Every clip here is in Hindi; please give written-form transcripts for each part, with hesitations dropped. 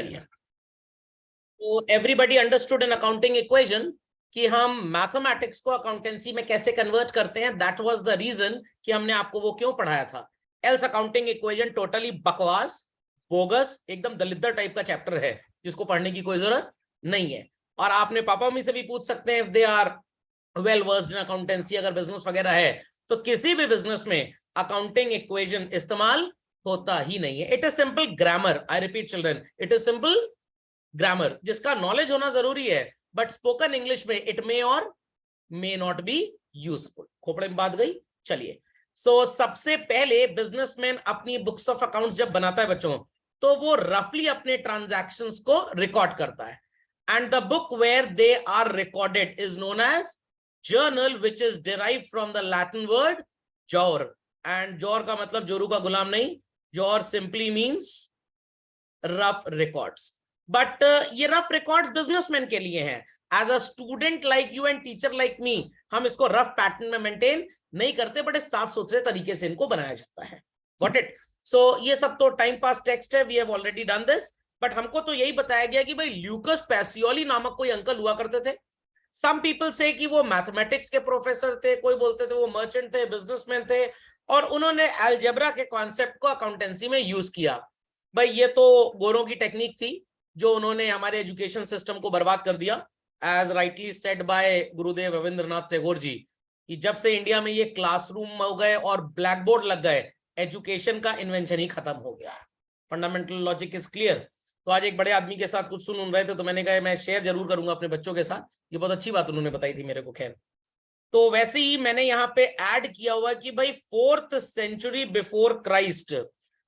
चलिए, तो everybody understood in accounting equation कि हम मैथमेटिक्स को अकाउंटेंसी में कैसे कन्वर्ट करते हैं. दैट वाज द रीजन कि हमने आपको वो क्यों पढ़ाया था. एल्स अकाउंटिंग इक्वेशन टोटली बकवास, बोगस, एकदम दलिद्दर टाइप का चैप्टर है जिसको पढ़ने की कोई जरूरत नहीं है. और आपने पापा मम्मी से भी पूछ सकते हैं, if they are well versed in accountancy, अगर बिजनेस वगैरह है तो किसी भी बिजनेस में अकाउंटिंग इक्वेशन इस्तेमाल होता ही नहीं है. It is simple grammar. I repeat children, it is simple grammar जिसका नॉलेज होना जरूरी है, बट स्पोकन इंग्लिश में it may or may not be useful. खोपड़े में बात गई. चलिए, सो सबसे पहले बिजनेसमैन अपनी बुक्स ऑफ अकाउंट्स जब बनाता है बच्चों, तो वो रफली अपने ट्रांजैक्शंस को रिकॉर्ड करता है. And the book where they are recorded is known as journal, which is derived from the Latin word jour. And jour का मतलब जोरू का गुलाम नहीं, jour simply means rough records. But ये रफ रिकॉर्ड्स बिजनेसमैन के लिए हैं. As a student like you and teacher like me, हम इसको रफ पैटर्न में मेंटेन नहीं करते, बड़े साफ सुथरे तरीके से इनको बनाया जाता है. Got it. सो ये सब तो टाइम पास टेक्स्ट है, we have already done this. But हमको तो यही बताया गया कि भाई ल्यूकस पैसियोली नामक कोई अंकल हुआ करते थे. सम पीपल से कि वो मैथमेटिक्स के प्रोफेसर थे, कोई बोलते थे वो मर्चेंट थे, बिजनेसमैन थे, और उन्होंने अलजेब्रा के कॉन्सेप्ट को अकाउंटेंसी में यूज किया. भाई ये तो गोरों की टेक्निक थी जो उन्होंने हमारे एजुकेशन सिस्टम को बर्बाद कर दिया. As rightly said bye Gurudev Rabindranath Tagore ji, कि जब से इंडिया में ये क्लासरूम हो गए और ब्लैक बोर्ड लग गए, एजुकेशन का इन्वेंशन ही खत्म हो गया. Fundamental logic is clear. तो आज एक बड़े आदमी के साथ कुछ सुन रहे थे, तो मैंने कहा मैं शेयर जरूर करूंगा अपने बच्चों के साथ. ये बहुत अच्छी बात उन्होंने बताई थी मेरे को. खैर, तो वैसे ही मैंने यहाँ पे ऐड किया हुआ कि भाई 4th सेंचुरी बिफोर क्राइस्ट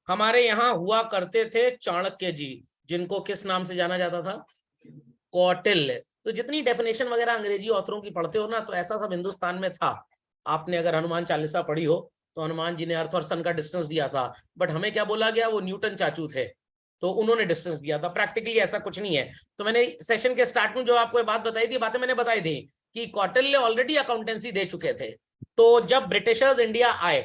हमारे यहाँ हुआ करते थे चाणक्य जी, जिनको किस नाम से जाना जाता था? कौटिल्य. तो जितनी डेफिनेशन वगैरह अंग्रेजी ऑथरों की पढ़ते हो ना, तो ऐसा सब हिंदुस्तान में था. आपने अगर हनुमान चालीसा पढ़ी हो तो हनुमान जी ने अर्थ और सन का डिस्टेंस दिया था, बट हमें क्या बोला गया? वो न्यूटन चाचू थे, तो उन्होंने डिस्टेंस दिया था. प्रैक्टिकली ऐसा कुछ नहीं है. तो मैंने सेशन के स्टार्ट में जो आपको ये बात बताई थी, बातें मैंने बताई थी कि कौटिल्य ऑलरेडी अकाउंटेंसी दे चुके थे. तो जब ब्रिटिशर्स इंडिया आए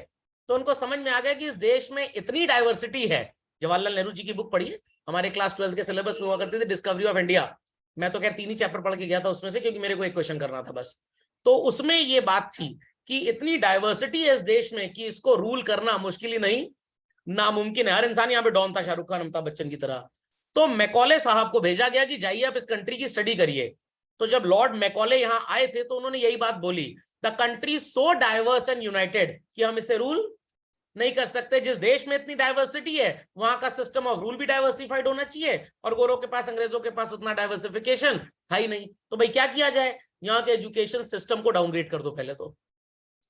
तो उनको समझ में आ गया कि इस देश में इतनी डाइवर्सिटी है. जवाहरलाल नेहरू जी की बुक पढ़िए, हमारे क्लास 12 के सिलेबस में हुआ करती थी, डिस्कवरी ऑफ इंडिया. मैं तो खैर 3 ही चैप्टर पढ़ के गया था उसमें से, क्योंकि मेरे को एक क्वेश्चन करना था बस. तो उसमें ये बात थी कि इतनी डाइवर्सिटी है इस देश में कि इसको रूल करना मुश्किल ही नहीं, नामुमकिन है. हर इंसान यहाँ पे डॉन था, शाहरुख खान, अमिताभ बच्चन की तरह. तो मैकॉले साहब को भेजा गया कि जाइए आप इस कंट्री की स्टडी करिए. तो जब लॉर्ड मैकॉले यहाँ आए थे तो उन्होंने यही बात बोली, the country so diverse and United कि हम इसे रूल नहीं कर सकते. जिस देश में इतनी डाइवर्सिटी है वहां का सिस्टम ऑफ रूल भी डाइवर्सिफाइड होना चाहिए, और गोरों के पास, अंग्रेजों के पास उतना डाइवर्सिफिकेशन था ही नहीं. तो भाई क्या किया जाए? यहाँ के एजुकेशन सिस्टम को डाउनग्रेड कर दो पहले. तो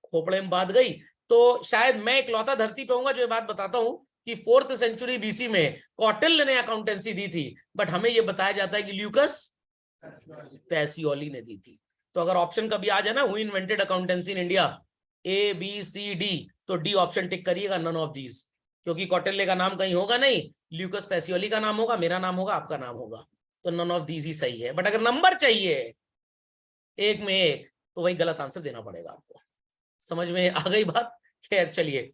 खोपड़े में बात गई. तो शायद मैं इकलौता धरती पे होऊंगा जो ये बात बताता हूँ कि 4th सेंचुरी बीसी में कौटिल्य ने अकाउंटेंसी दी थी, बट हमें यह बताया जाता है कि ल्यूकस पैसियोली ने दी थी. तो अगर ऑप्शन कभी आ जाए ना, who invented accountancy in India, A B C D, तो डी ऑप्शन टिक करिएगा, नन ऑफ दीज. क्योंकि कौटिल्य का नाम कहीं होगा नहीं, ल्यूकस पैसियोली का नाम होगा, मेरा नाम होगा, आपका नाम होगा. तो नन ऑफ दीज ही सही है. बट अगर नंबर चाहिए एक में एक, तो वही गलत आंसर देना पड़ेगा आपको. समझ में आ गई बात? खैर चलिए,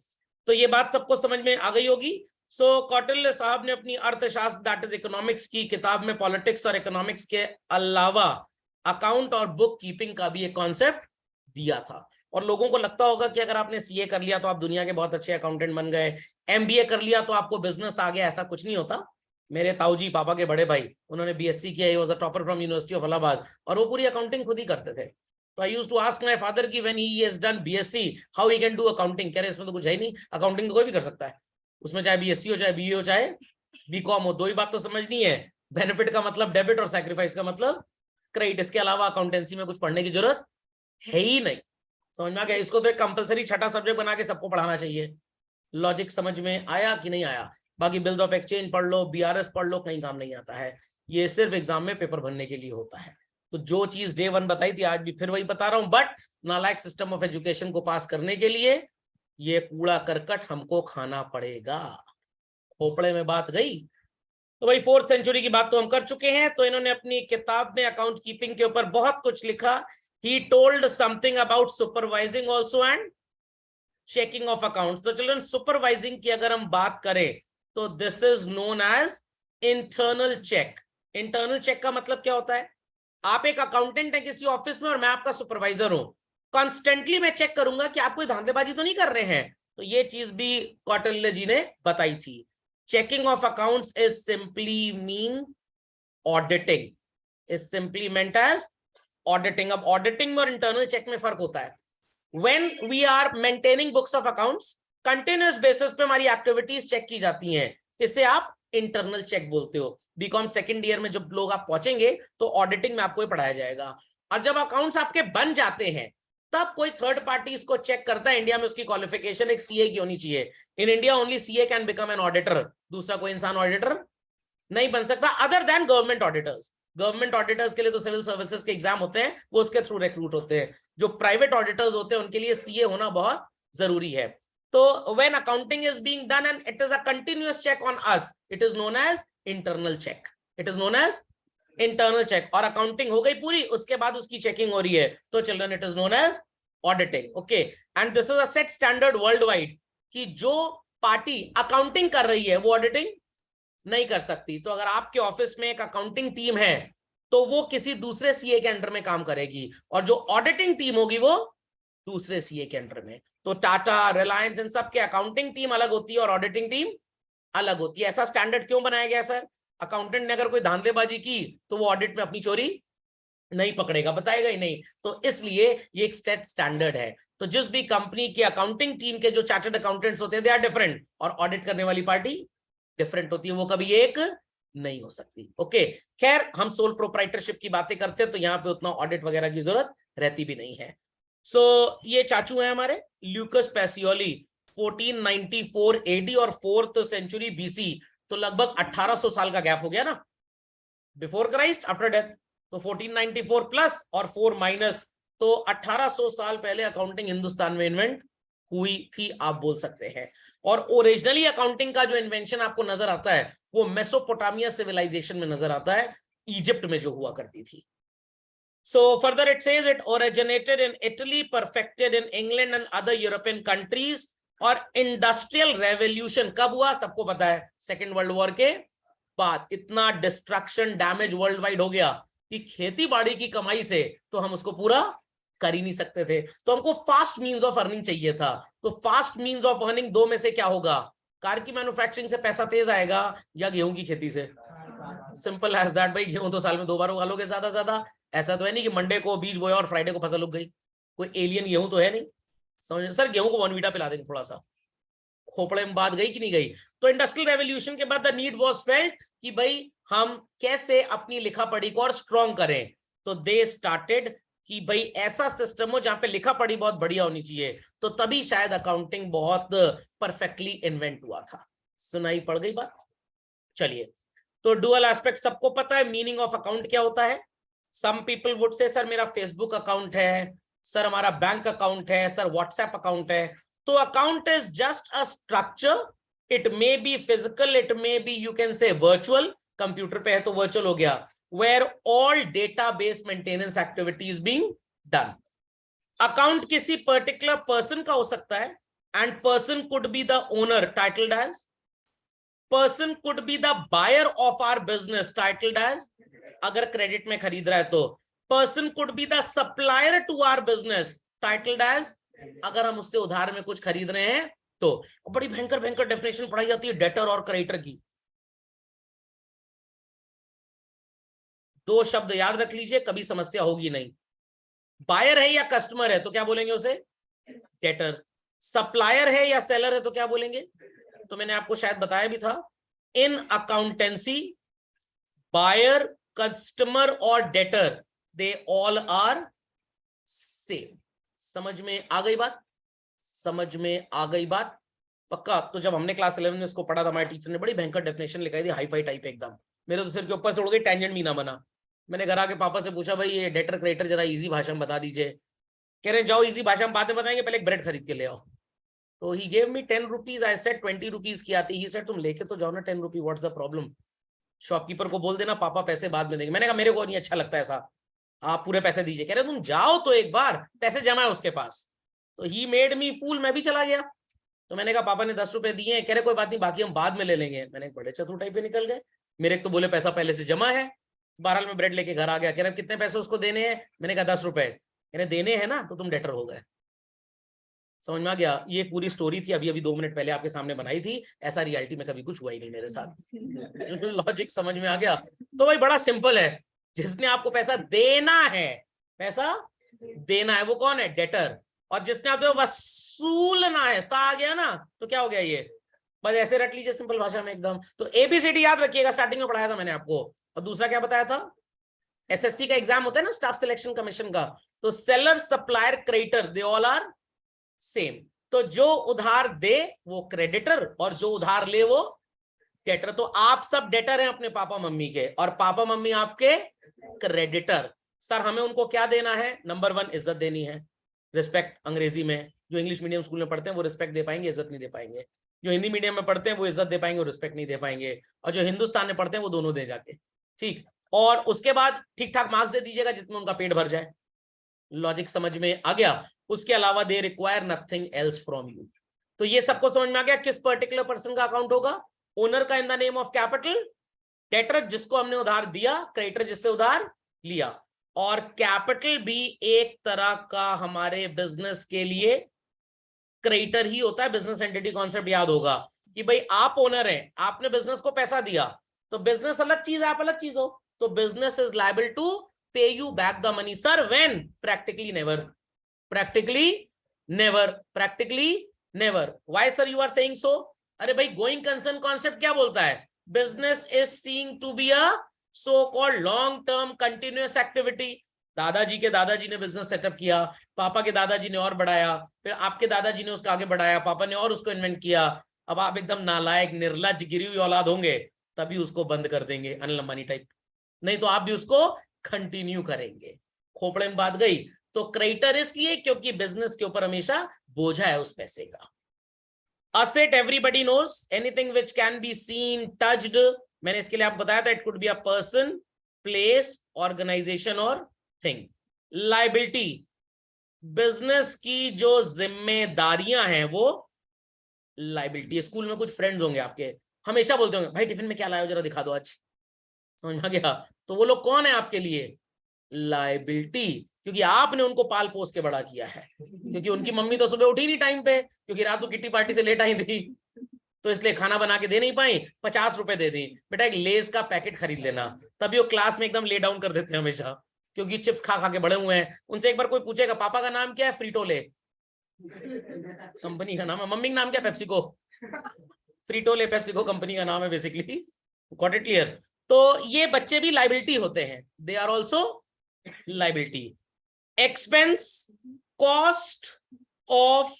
तो ये बात सबको समझ में आ गई होगी. सो कौटिल्य साहब ने अपनी अर्थशास्त्र, दैट इज इकोनॉमिक्स की किताब में पॉलिटिक्स और इकोनॉमिक्स के अलावा अकाउंट और बुक कीपिंग का भी एक कॉन्सेप्ट दिया था. और लोगों को लगता होगा कि अगर आपने सीए कर लिया तो आप दुनिया के बहुत अच्छे अकाउंटेंट बन गए, एमबीए कर लिया तो आपको बिजनेस आ गया. ऐसा कुछ नहीं होता. मेरे ताऊजी, पापा के बड़े भाई, उन्होंने बीएससी किया, he was a topper from university of Allahabad, और वो पूरी अकाउंटिंग खुद ही करते थे. तो I used to ask my father कि when he has done BSc how he can do accounting. कह रहे इसमें तो कुछ है नहीं, अकाउंटिंग तो कोई भी कर सकता है, उसमें चाहे बीएससी हो, चाहे बीए हो, चाहे बीकॉम हो. दो ही बात तो समझनी है, बेनिफिट का मतलब डेबिट और सैक्रिफाइस का मतलब क्रेडिट. इसके अलावा अकाउंटेंसी में कुछ पढ़ने की जरूरत है ही नहीं. समझ में आ गया? इसको तो एक कंपलसरी छठा सब्जेक्ट बना के सबको पढ़ाना चाहिए. लॉजिक समझ में आया कि नहीं आया? बाकी बिल्स ऑफ एक्सचेंज पढ़ लो, बीआरएस पढ़ लो, कहीं काम नहीं आता है. ये सिर्फ एग्जाम में पेपर भरने के लिए होता है. तो जो चीज डे 1 बताई थी आज भी फिर वही बता रहा हूं. बट नालायक सिस्टम ऑफ एजुकेशन को पास करने के लिए ये कूड़ा करकट हमको खाना पड़ेगा. खोपड़े में बात गई. तो भाई 4th सेंचुरी की बात तो हम कर चुके हैं. तो इन्होंने अपनी किताब में अकाउंट कीपिंग के ऊपर बहुत कुछ लिखा. He told something about supervising also and checking of accounts. तो चिल्ड्रन, सुपरवाइजिंग की अगर हम बात करें तो this is known as internal check. Internal check का मतलब क्या होता है? आप एक अकाउंटेंट है किसी ऑफिस में और मैं आपका सुपरवाइजर हूं, कॉन्स्टेंटली मैं चेक करूंगा कि आप कोई धांधलेबाजी तो नहीं कर रहे हैं। तो ये चीज भी कौटिल्य जी ने बताई थी। Checking of accounts is simply mean auditing, is simply meant as auditing. अब ऑडिटिंग और इंटरनल चेक में फर्क होता है। When we are maintaining books of accounts, continuous basis पे हमारी एक्टिविटीज चेक की जाती हैं, इसे आप इंटरनल चेक बोलते हो। बीकॉम सेकंड ईयर में जब लोग आप पहुंचेंगे तो ऑडिटिंग में आपको ये पढ़ाया जाएगा। और जब अकाउंट्स आपके बन जाते हैं तब कोई थर्ड पार्टी इसको चेक करता है। इंडिया में उसकी क्वालिफिकेशन एक सीए की होनी चाहिए। In India only CA can become an auditor, दूसरा कोई इंसान ऑडिटर नहीं बन सकता other than government auditors. Government auditors के लिए तो सिविल सर्विसेज के एग्जाम होते हैं, वो उसके थ्रू रिक्रूट होते हैं। जो प्राइवेट ऑडिटर्स होते हैं उनके लिए सीए होना बहुत जरूरी है। तो when accounting is being done and it is a continuous check on us, it is known as internal check. It is known as internal check. और अकाउंटिंग हो गई पूरी, उसके बाद उसकी चेकिंग हो रही है, तो children it is known as auditing. Okay, and this is a set standard world wide कि जो पार्टी अकाउंटिंग कर रही है वो ऑडिटिंग नहीं कर सकती। तो अगर आपके ऑफिस में एक अकाउंटिंग टीम है तो वो किसी दूसरे सीए के अंडर में काम करेगी, और जो ऑडिटिंग टीम होगी वो दूसरे सीए के अंडर में। तो टाटा, रिलायंस, इन सब के अकाउंटिंग टीम अलग होती है और ऑडिटिंग टीम अलग होती है। ऐसा स्टैंडर्ड क्यों बनाया गया सर? अकाउंटेंट ने अगर कोई धांधलेबाजी की तो वो ऑडिट में अपनी चोरी नहीं पकड़ेगा, बताएगा ही नहीं। तो इसलिए ये एक स्टेट स्टैंडर्ड है। तो जिस भी कंपनी की अकाउंटिंग टीम के जो चार्टर्ड अकाउंटेंट्स होते हैं दे आर डिफरेंट, और ऑडिट करने वाली पार्टी डिफरेंट होती है, वो कभी एक नहीं हो सकती। ओके, खैर हम सोल प्रोप्राइटरशिप की बातें करते हैं तो यहाँ पे उतना ऑडिट वगैरह की जरूरत रहती भी नहीं है। सो ये चाचू हैं हमारे ल्यूकस पैसियोली, 1494 एडी और 4th सेंचुरी बीसी। तो लगभग 1800 साल का गैप हो गया ना, बिफोर क्राइस्ट आफ्टर डेथ। तो 1494 प्लस और 4 माइनस, तो 1800 साल पहले अकाउंटिंग हिंदुस्तान में इन्वेंट हुई थी, आप बोल सकते हैं। और ओरिजिनली अकाउंटिंग का जो इन्वेंशन आपको नजर आता है वो मेसोपोटामिया सिविलाइजेशन में नजर आता है, इजिप्ट में जो हुआ करती थी। So further it says it originated in Italy, perfected in England and other European countries। और इंडस्ट्रियल रेवोल्यूशन कब हुआ? सबको पता है, सेकेंड वर्ल्ड वॉर के बाद। इतना डिस्ट्रक्शन, डैमेज वर्ल्ड वाइड हो गया कि खेती बाड़ी की कमाई से तो हम उसको पूरा कर ही नहीं सकते थे। तो हमको फास्ट मींस ऑफ अर्निंग चाहिए था। तो फास्ट मींस ऑफ अर्निंग दो में से क्या होगा? कार की मैन्युफैक्चरिंग से पैसा तेज आएगा या गेहूं की खेती से? सिंपल एज दैट भाई। गेहूं तो साल में 2 बार उगा लोगे ज्यादा ज्यादा। ऐसा तो है नहीं कि मंडे को बीज बोया और फ्राइडे को फसल उग गई। कोई एलियन गेहूं तो है नहीं। समझ सर, गेहूं को बॉर्नवीटा पिला देंगे थोड़ा सा, खोपड़े में बात गई कि नहीं गई? तो इंडस्ट्रियल रेवोल्यूशन के बाद द नीड वाज फेल्ट कि भाई हम कैसे अपनी लिखा पढ़ी को और स्ट्रॉन्ग करें। तो दे स्टार्टेड कि भाई ऐसा सिस्टम हो जहां पे लिखा पढ़ी बहुत बढ़िया होनी चाहिए। तो तभी शायद अकाउंटिंग बहुत परफेक्टली इन्वेंट हुआ था। सुनाई पड़ गई बात? चलिए, तो डुअल एस्पेक्ट सबको पता है। मीनिंग ऑफ अकाउंट क्या होता है? Some people would say sir मेरा फेसबुक अकाउंट है, सर हमारा बैंक अकाउंट है, सर व्हाट्सएप अकाउंट है। तो account is just a structure, it may be physical, it may be you can say virtual, computer पे है तो वर्चुअल हो गया, where all database maintenance activities being done. Account किसी पर्टिकुलर पर्सन का हो सकता है, and person could be the owner titled as, person could be the buyer of our business titled as, अगर क्रेडिट में खरीद रहा है तो। Person could be the supplier to our business titled as, अगर हम उससे उधार में कुछ खरीद रहे हैं तो। बड़ी भयंकर भयंकर डेफिनेशन पढ़ाई जाती है डेटर और क्रेडिटर की। 2 शब्द याद रख लीजिए, कभी समस्या होगी नहीं। बायर है या कस्टमर है तो क्या बोलेंगे उसे? डेटर। सप्लायर है या सेलर है तो क्या बोलेंगे? तो मैंने आपको शायद बताया भी था, इन अकाउंटेंसी बायर, कस्टमर और debtor they all are same. समझ में आ गई बात? समझ में आ गई बात? पक्का? तो जब हमने क्लास 11 में इसको पढ़ा था, हमारे टीचर ने बड़ी भयंकर डेफिनेशन लिखाई थी, हाई फाई टाइप एकदम। मेरे तो सिर के ऊपर से उड़ गई, टेंजेंट मीना बना। मैंने घर आके पापा से पूछा, भाई ये डेटर क्रेडिटर जरा इजी भाषा में बता दीजिए। कह रहे जाओ इजी भाषा में बातें बताएंगे, पहले एक ब्रेड खरीद के ले आओ। तो he gave me 10 rupees, I said 20 rupees की आती। ही सेड तुम लेके तो जाओ ना 10 रुपी, व्हाट्स द प्रॉब्लम? शॉपकीपर को बोल देना पापा पैसे बाद में देंगे। मैंने कहा मेरे को नहीं अच्छा लगता ऐसा, आप पूरे पैसे दीजिए। कह रहे तुम जाओ तो एक बार, पैसे जमा है उसके पास। तो ही मेड मी फूल, मैं भी चला गया। तो मैंने कहा पापा ने 10 रुपए दिए हैं। कह रहे कोई बात नहीं, बाकी हम बाद में ले लेंगे। मैंने बड़े चतुर टाइप पे निकल गए। मेरे तो बोले पैसा पहले से जमा है। बहरहाल में ब्रेड लेके घर आ गया, कह रहे कितने पैसे उसको देने हैं, मैंने कहा 10 रुपए, कह रहे देने हैं ना तो तुम डेटर हो गए। समझ में आ गया? ये पूरी स्टोरी थी, अभी 2 मिनट पहले आपके सामने बनाई थी, ऐसा रियलिटी में कभी कुछ हुआ ही नहीं मेरे साथ। लॉजिक समझ में आ गया? तो भाई बड़ा सिंपल है, जिसने आपको पैसा देना है, पैसा देना है, वो कौन है? डेटर। और जिसने आपसे वसूलना है, सा आ गया ना, तो क्या हो गया ये? बस ऐसे रट लीजिए सिंपल भाषा में एकदम। तो एबीसीडी याद रखिएगा, स्टार्टिंग में पढ़ाया था मैंने आपको। और दूसरा क्या बताया था? एसएससी का एग्जाम होता है ना, स्टाफ सिलेक्शन कमीशन का, तो seller, supplier, creditor, they all are same. तो जो उधार दे वो क्रेडिटर, और जो उधार ले वो डेटर। तो आप सब डेटर हैं अपने पापा मम्मी के, और पापा मम्मी आपके क्रेडिटर। सर हमें उनको क्या देना है? नंबर 1 इज्जत देनी है, रिस्पेक्ट। अंग्रेजी में जो इंग्लिश मीडियम स्कूल में पढ़ते हैं वो रिस्पेक्ट दे पाएंगे, इज्जत नहीं दे पाएंगे। जो हिंदी मीडियम में पढ़ते हैं वो इज्जत दे पाएंगे और रिस्पेक्ट नहीं दे पाएंगे। और जो हिंदुस्तान में पढ़ते हैं वो दोनों दे जाके, ठीक। और उसके बाद ठीक ठाक मार्क्स दे दीजिएगा जितने उनका पेट भर जाए। लॉजिक समझ में आ गया? उसके अलावा they require nothing else from you. तो ये सबको समझ में आ गया किस पर्टिकुलर पर्सन का अकाउंट होगा? ओनर का इन the name of capital, debtor जिसको हमने उधार दिया, क्रेडिटर जिससे उधार लिया। और कैपिटल भी एक तरह का हमारे बिजनेस के लिए क्रेडिटर ही होता है। बिजनेस एंटिटी कॉन्सेप्ट याद होगा कि भाई आप ओनर हैं, आपने बिजनेस को पैसा दिया, तो बिजनेस अलग चीज है, आप अलग चीज हो। तो business is liable to pay you back the money. Sir when? Practically never, practically never, practically never. Why sir you are saying so? अरे भाई गोइंग कंसर्न कॉन्सेप्ट क्या बोलता है? Business is seeing to be a so called long term continuous activity. दादाजी के दादाजी ने बिजनेस सेटअप किया, पापा के दादाजी ने और बढ़ाया, फिर आपके दादाजी ने उसको आगे बढ़ाया, पापा ने और उसको इन्वेंट किया। अब आप एकदम नालायक, निर्लज, गिरी हुई औलाद होंगे तभी उसको बंद कर देंगे, अनिल अंबानी टाइप। नहीं तो आप भी उसको कंटिन्यू करेंगे। खोपड़े में बात गई। तो क्रेडिटर इसलिए क्योंकि बिजनेस के ऊपर हमेशा बोझा है उस पैसे का। Asset everybody knows, anything which can be seen, touched. मैंने इसके लिए आपको बताया था, it could be a person, place, organization और थिंग। लायबिलिटी, बिजनेस की जो जिम्मेदारियां हैं वो लायबिलिटी। स्कूल में कुछ फ्रेंड्स होंगे आपके, हमेशा बोलते होंगे भाई टिफिन में क्या लाए हो, जरा दिखा दो आज। समझ में आ गया? तो वो लोग कौन है आपके लिए? लायबिलिटी। क्योंकि आपने उनको पाल पोस के बड़ा किया है। क्योंकि उनकी मम्मी तो सुबह उठी नहीं टाइम पे, क्योंकि रात को किट्टी पार्टी से लेट आई थी, तो इसलिए खाना बना के दे नहीं पाई। 50 रुपए दे दी, बेटा एक लेस का पैकेट खरीद लेना। तभी वो क्लास में एकदम ले डाउन कर देते हैं हमेशा, क्योंकि चिप्स खा खा के बड़े हुए हैं। उनसे एक बार कोई पूछेगा पापा का नाम क्या है? फ्रीटोले कंपनी का नाम है। मम्मी का नाम क्या? पेप्सिको। फ्रीटोले पेप्सिको कंपनी का नाम है बेसिकली। Got it clear? तो ये बच्चे भी लायबिलिटी होते हैं, they are also liability. Expense, cost of,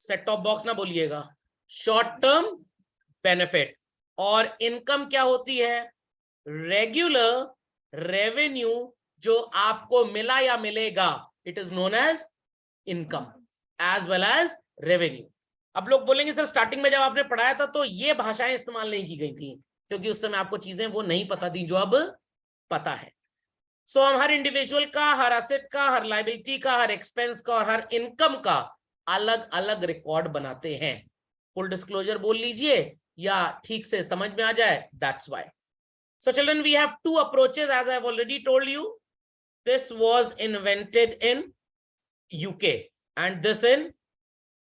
set top box ना बोलिएगा, शॉर्ट टर्म बेनिफिट। और इनकम क्या होती है? रेगुलर रेवेन्यू जो आपको मिला या मिलेगा, it is known as income as well as revenue. अब लोग बोलेंगे सर स्टार्टिंग में जब आपने पढ़ाया था तो ये भाषाएं इस्तेमाल नहीं की गई थी, क्योंकि उस समय आपको चीजें वो नहीं पता थी जो अब पता है। सो हम हर इंडिविजुअल का, हर एसेट का, हर लायबिलिटी का, हर एक्सपेंस का और हर इनकम का अलग अलग रिकॉर्ड बनाते हैं। फुल डिस्क्लोजर बोल लीजिए या ठीक से समझ में आ जाए, that's why. So children, we have two approaches as I have already told you. This was invented in UK and this in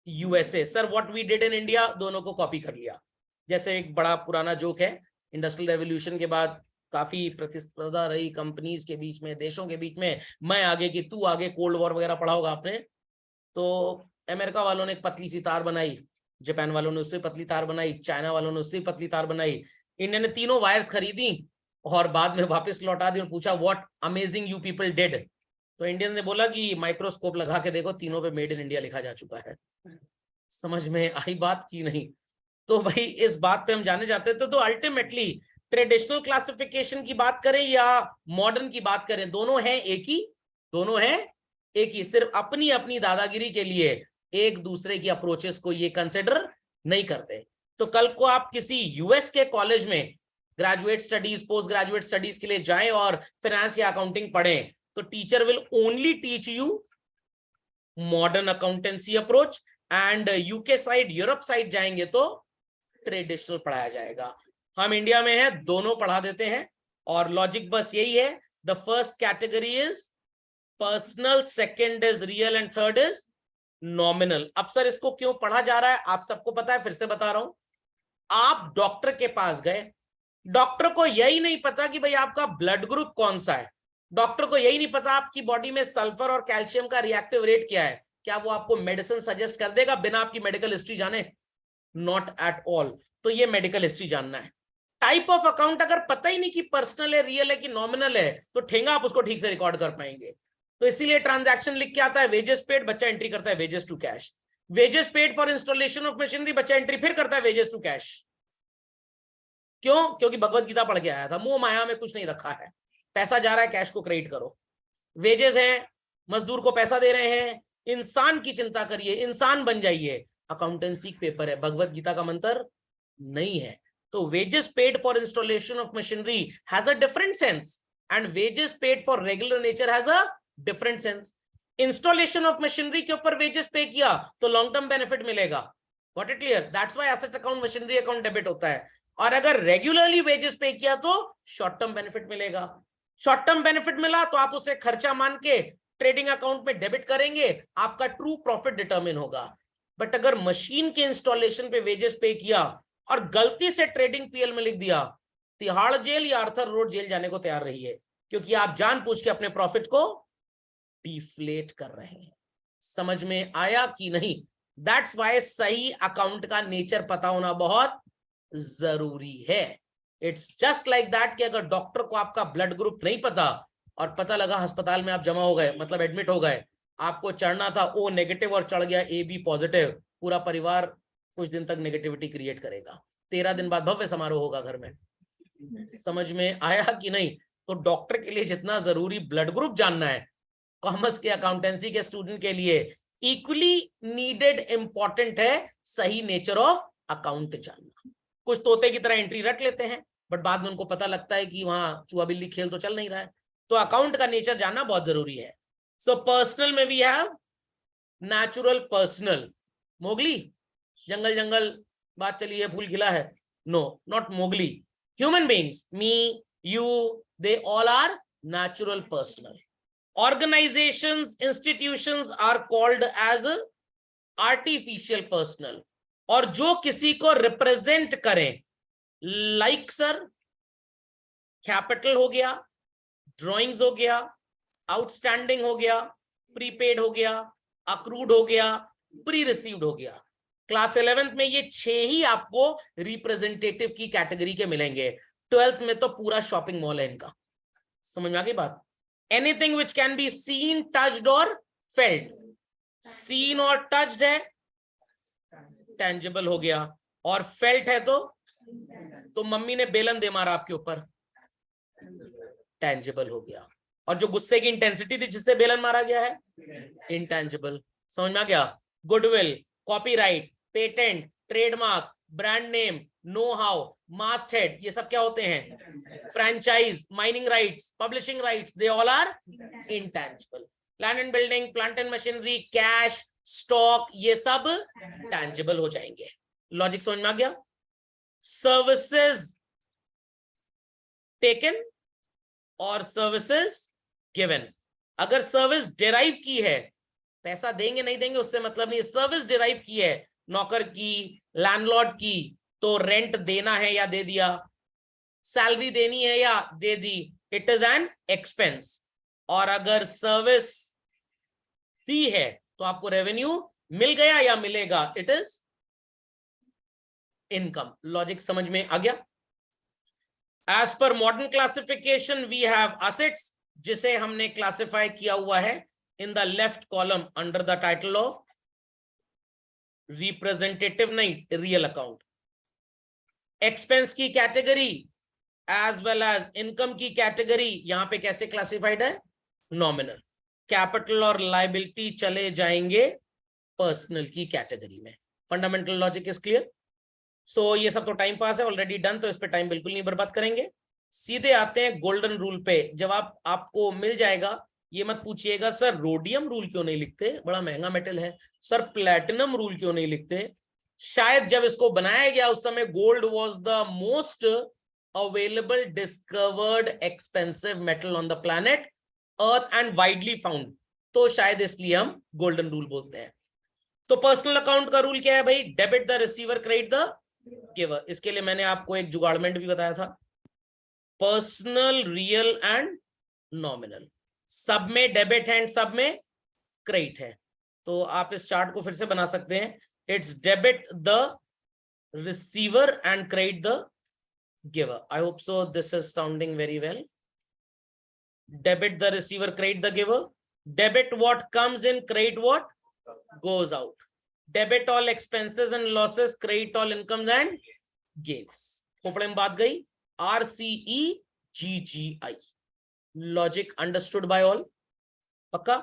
USA. Sir what we did in India, दोनों को कॉपी कर लिया। जैसे एक बड़ा पुराना जोक है, इंडस्ट्रियल रेवोल्यूशन के बाद काफी प्रतिस्पर्धा रही कंपनीज के बीच में, देशों के बीच में, मैं आगे की तू आगे, कोल्ड वॉर वगैरह पढ़ा होगा आपने। तो अमेरिका वालों ने एक पतली सी तार बनाई, जापान वालों ने उससे पतली तार बनाई, चाइना वालों ने उससे पतली तार बनाई। इंडिया ने तीनों वायर्स खरीदी और बाद में वापस लौटा दी और पूछा what amazing you people did. तो इंडियन ने बोला कि माइक्रोस्कोप लगा के देखो, तीनों पे मेड इन इंडिया लिखा जा चुका है। समझ में आई बात की नहीं? तो भाई इस बात पे हम जाने जाते थे। तो अल्टीमेटली ट्रेडिशनल क्लासिफिकेशन की बात करें या मॉडर्न की बात करें, दोनों हैं एक ही, दोनों हैं एक ही। सिर्फ अपनी अपनी दादागिरी के लिए एक दूसरे की अप्रोचेस को ये कंसिडर नहीं करते। तो कल को आप किसी यूएस के कॉलेज में graduate studies, post graduate studies के लिए जाएं और फाइनेंस या अकाउंटिंग पढ़ें, तो teacher will only teach you modern accountancy approach, and UK side, Europe side जाएंगे तो ट्रेडिशनल पढ़ाया जाएगा। हम इंडिया में हैं, दोनों पढ़ा देते हैं और लॉजिक बस यही है, the first category is personal, second is real and third is nominal. अब सर इसको क्यों पढ़ा जा रहा है आप सबको पता है, फिर से बता रहा हूं। आप डॉक्टर के पास गए, डॉक्टर को यही नहीं पता कि भाई आपका ब्लड ग्रुप कौन सा है, डॉक्टर को यही नहीं पता आपकी बॉडी में सल्फर और कैल्शियम का रिएक्टिव रेट क्या है, क्या वो आपको मेडिसिन सजेस्ट कर देगा बिना आपकी मेडिकल हिस्ट्री जाने? Not at all. तो ये मेडिकल हिस्ट्री जानना है। टाइप ऑफ अकाउंट अगर पता ही नहीं कि पर्सनल है, रियल है कि नॉमिनल है, तो ठेंगा आप उसको ठीक से रिकॉर्ड कर पाएंगे। तो इसीलिए ट्रांजैक्शन लिख के आता है वेजेस पेड, बच्चा एंट्री करता है wages to cash. Wages paid for installation of machinery, बच्चा एंट्री फिर करता है वेजेस टू कैश। क्यों? क्योंकि भगवत गीता पढ़ के आया था, मुंह माया में कुछ नहीं रखा है, पैसा जा रहा है, कैश को क्रेडिट करो। वेजेस है, मजदूर को पैसा दे रहे हैं, इंसान की चिंता करिए, इंसान बन जाइए। अकाउंटेंसी पेपर है, भगवत गीता का मंत्र नहीं है। तो wages paid for installation of machinery has a different sense and wages paid for regular nature has a different sense. Installation of machinery के ऊपर वेजेस पे किया तो लॉन्ग टर्म बेनिफिट मिलेगा, got it clear? That's why asset account machinery account debit होता है। और अगर रेगुलरली वेजेस पे किया तो शॉर्ट टर्म बेनिफिट मिलेगा। शॉर्ट टर्म बेनिफिट मिला तो आप उसे खर्चा मान के ट्रेडिंग अकाउंट में डेबिट करेंगे, आपका ट्रू प्रॉफिट डिटरमिन होगा। बट अगर मशीन के इंस्टॉलेशन पे वेजेस पे किया और गलती से ट्रेडिंग पीएल में लिख दिया, तिहाड़ जेल या आर्थर रोड जेल जाने को तैयार रहिए, क्योंकि आप जानबूझ के अपने प्रॉफिट को डिफ्लेट कर रहे हैं। समझ में आया कि नहीं? दैट्स वाई सही अकाउंट का नेचर पता होना बहुत जरूरी है। इट्स जस्ट लाइक दैट कि अगर डॉक्टर को आपका ब्लड ग्रुप नहीं पता और पता लगा अस्पताल में आप जमा हो गए, मतलब एडमिट हो गए, आपको चढ़ना था ओ नेगेटिव और चढ़ गया ए बी पॉजिटिव, पूरा परिवार कुछ दिन तक नेगेटिविटी क्रिएट करेगा, 13 दिन बाद भव्य समारोह होगा घर में। समझ में आया कि नहीं? तो डॉक्टर के लिए जितना जरूरी ब्लड ग्रुप जानना है, कॉमर्स के अकाउंटेंसी के स्टूडेंट के लिए इक्वली नीडेड इंपॉर्टेंट है सही नेचर ऑफ अकाउंट जानना। कुछ तोते की तरह एंट्री रख लेते हैं, बट बाद में उनको पता लगता है कि वहां चूहा बिल्ली खेल तो चल नहीं रहा है। तो अकाउंट का नेचर जानना बहुत जरूरी है। सो पर्सनल में we have natural personal. Mowgli, जंगल जंगल बात चली है, फूल खिला है, no not Mowgli. Human beings, me, you, they all are natural personal. Organizations, institutions are called as artificial personal, और जो किसी को रिप्रेजेंट करें, लाइक सर कैपिटल हो गया, ड्राइंग्स हो गया, आउटस्टैंडिंग हो गया, प्रीपेड हो गया, अक्रूड हो गया, प्री रिसीव्ड हो गया। क्लास 11th में ये 6 ही आपको रिप्रेजेंटेटिव की कैटेगरी के मिलेंगे। 12th में तो पूरा शॉपिंग मॉल है इनका। समझ में आ गई बात? Anything which can be seen, touched or felt. Seen और touched है tangible हो गया, और felt है तो मम्मी ने बेलन दे मारा आपके ऊपर, tangible हो गया। और जो गुस्से की इंटेंसिटी थी जिससे बेलन मारा गया है, intangible। समझ में आ गया? Goodwill, copyright, patent, trademark, brand name, know how, masthead, ये सब क्या होते हैं? Franchise, mining rights, publishing rights, they all are intangible. Land and building, plant and machinery, cash, stock, ये सब टैंजिबल हो जाएंगे। लॉजिक समझ में आ गया? सर्विसेज टेकन और सर्विसेज गिवन। अगर सर्विस डिराइव की है, पैसा देंगे नहीं देंगे उससे मतलब नहीं, सर्विस डिराइव की है नौकर की, लैंडलॉर्ड की, तो रेंट देना है या दे दिया, सैलरी देनी है या दे दी, इट इज एन एक्सपेंस। और अगर सर्विस दी है तो आपको रेवेन्यू मिल गया या मिलेगा, इट इज इनकम। लॉजिक समझ में आ गया? एज पर modern classification we have assets, जिसे हमने क्लासिफाई किया हुआ है in the left column under the title of representative नहीं रियल अकाउंट। एक्सपेंस की category as well as income की कैटेगरी यहां पे कैसे क्लासिफाइड है? नॉमिनल। कैपिटल और लायबिलिटी चले जाएंगे पर्सनल की कैटेगरी में। Fundamental logic is clear? So ये सब तो टाइम पास है, ऑलरेडी डन, तो इस पे टाइम बिल्कुल नहीं बर्बाद करेंगे। सीधे आते हैं गोल्डन रूल पे। जवाब आपको मिल जाएगा, ये मत पूछिएगा सर रोडियम रूल क्यों नहीं लिखते, बड़ा महंगा मेटल है, सर प्लैटिनम रूल क्यों नहीं लिखते, शायद जब इसको बनाया गया उस समय gold was the most available discovered expensive metal on the planet earth and widely found, तो शायद इसलिए हम गोल्डन रूल बोलते हैं। तो पर्सनल अकाउंट का रूल क्या है भाई? Debit the receiver, credit the giver. इसके लिए मैंने आपको एक जुगाड़मेंट भी बताया था, पर्सनल, रियल एंड नॉमिनल। सब में डेबिट है एंड सब में क्रेडिट है। तो आप इस चार्ट को फिर से बना सकते हैं, it's debit the receiver and credit the giver. I hope so this is sounding very well. Debit the receiver, credit the giver. Debit what comes in, credit what goes out. Debit all expenses and losses, credit all incomes and gains. खोपड़े में बात गई। RCEGGI, logic understood by all, पक्का।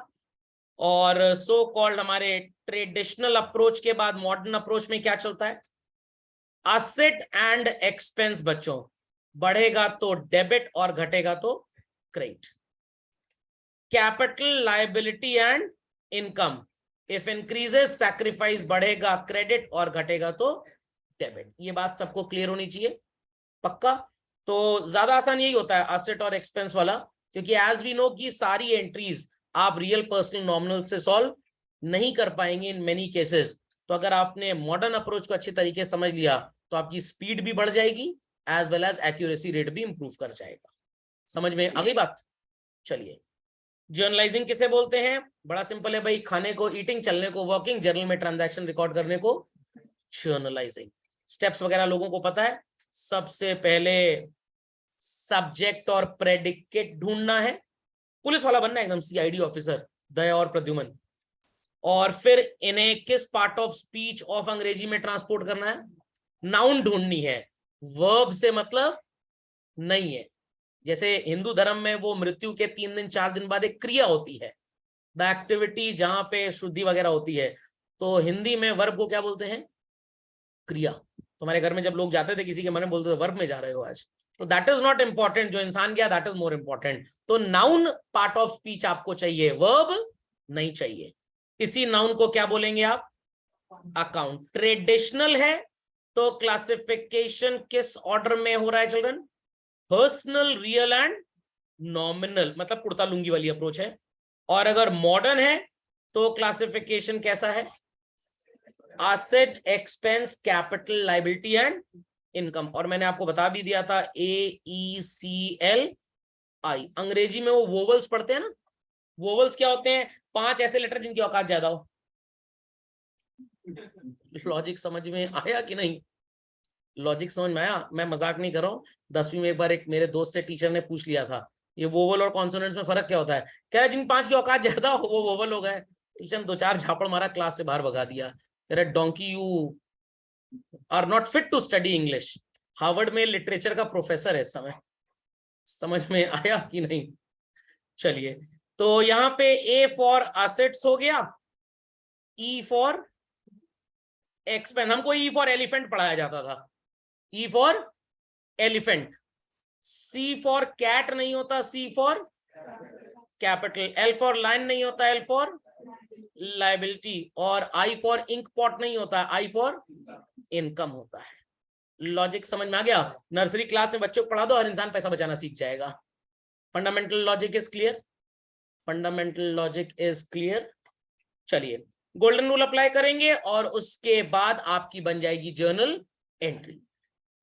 और सो कॉल्ड हमारे ट्रेडिशनल अप्रोच के बाद मॉडर्न अप्रोच में क्या चलता है? असेट एंड एक्सपेंस बच्चों, बढ़ेगा तो डेबिट और घटेगा तो credit. Capital, liability and income, if increases sacrifice, बढ़ेगा क्रेडिट और घटेगा तो डेबिट। ये बात सबको क्लियर होनी चाहिए, पक्का। तो ज्यादा आसान यही होता है एसेट और एक्सपेंस वाला, क्योंकि एज वी नो कि सारी एंट्रीज आप रियल, पर्सनल, नॉमिनल से सॉल्व नहीं कर पाएंगे इन मेनी केसेस। तो अगर आपने मॉडर्न अप्रोच को अच्छे तरीके से समझ लिया तो आपकी स्पीड भी बढ़ जाएगी as well as accuracy rate भी इंप्रूव कर जाएगा। समझ में आ गई बात? चलिए, जर्नलाइजिंग किसे बोलते हैं? बड़ा सिंपल है भाई, खाने को ईटिंग, चलने को वॉकिंग, जर्नल में ट्रांजैक्शन रिकॉर्ड करने को जर्नलाइजिंग। स्टेप्स वगैरह लोगों को पता है। सबसे पहले सब्जेक्ट और प्रेडिकेट ढूंढना है, पुलिस वाला बनना है एकदम, सीआईडी ऑफिसर दया और प्रद्युमन। और फिर इन्हें किस पार्ट ऑफ स्पीच ऑफ अंग्रेजी में ट्रांसपोर्ट करना है? नाउन ढूंढनी है, वर्ब से मतलब नहीं है। जैसे हिंदू धर्म में वो मृत्यु के 3 दिन 4 दिन बाद एक क्रिया होती है, द एक्टिविटी, जहां पे शुद्धि वगैरह होती है। तो हिंदी में वर्ब को क्या बोलते हैं? क्रिया। तुम्हारे घर में जब लोग जाते थे किसी के मन में, बोलते थे वर्ब में जा रहे हो आज, तो दैट इज नॉट इंपॉर्टेंट। जो इंसान गया दैट इज मोर इंपॉर्टेंट। तो नाउन पार्ट ऑफ स्पीच आपको चाहिए, वर्ब नहीं चाहिए। इसी नाउन को क्या बोलेंगे आप? अकाउंट। ट्रेडिशनल है तो क्लासिफिकेशन किस ऑर्डर में हो रहा है children? Personal, real and nominal, मतलब कुर्ता लुंगी वाली अप्रोच है। और अगर मॉडर्न है तो क्लासिफिकेशन कैसा है? Asset, expense, capital, liability and income. और मैंने आपको बता भी दिया था AECLI। अंग्रेजी में वो वोवल्स पढ़ते हैं ना, वोवल्स क्या होते हैं? 5 ऐसे लेटर जिनकी औकात ज्यादा हो। लॉजिक समझ में आया कि नहीं? लॉजिक समझ में आया? मैं मजाक नहीं कर रहा हूं। 10वीं में एक बार एक मेरे दोस्त से टीचर ने पूछ लिया था, ये वोवल और कॉन्सोनेंट्स में फर्क क्या होता है? कह रहा जिन 5 की औकात ज्यादा हो वो वोवल हो गए। टीचर ने 2-4 झापड़ मारा, क्लास से बाहर भगा दिया। कह रहा donkey, you are not fit to study English. Harvard में लिटरेचर का प्रोफेसर है इस समय। समझ में आया कि नहीं? चलिए, तो यहाँ पे A फॉर असेट्स हो गया, E फॉर एक्सपेंस। हमको E फॉर एलिफेंट पढ़ाया जाता था, E for elephant. C for cat नहीं होता, C for capital. L for line नहीं होता, L फॉर लायबिलिटी। और I फॉर इंक पॉट नहीं होता, I फॉर इनकम होता है। लॉजिक समझ में आ गया? नर्सरी क्लास में बच्चों को पढ़ा दो, हर इंसान पैसा बचाना सीख जाएगा। Fundamental logic is clear? Fundamental logic is clear. चलिए, गोल्डन रूल अप्लाई करेंगे और उसके बाद आपकी बन जाएगी journal entry.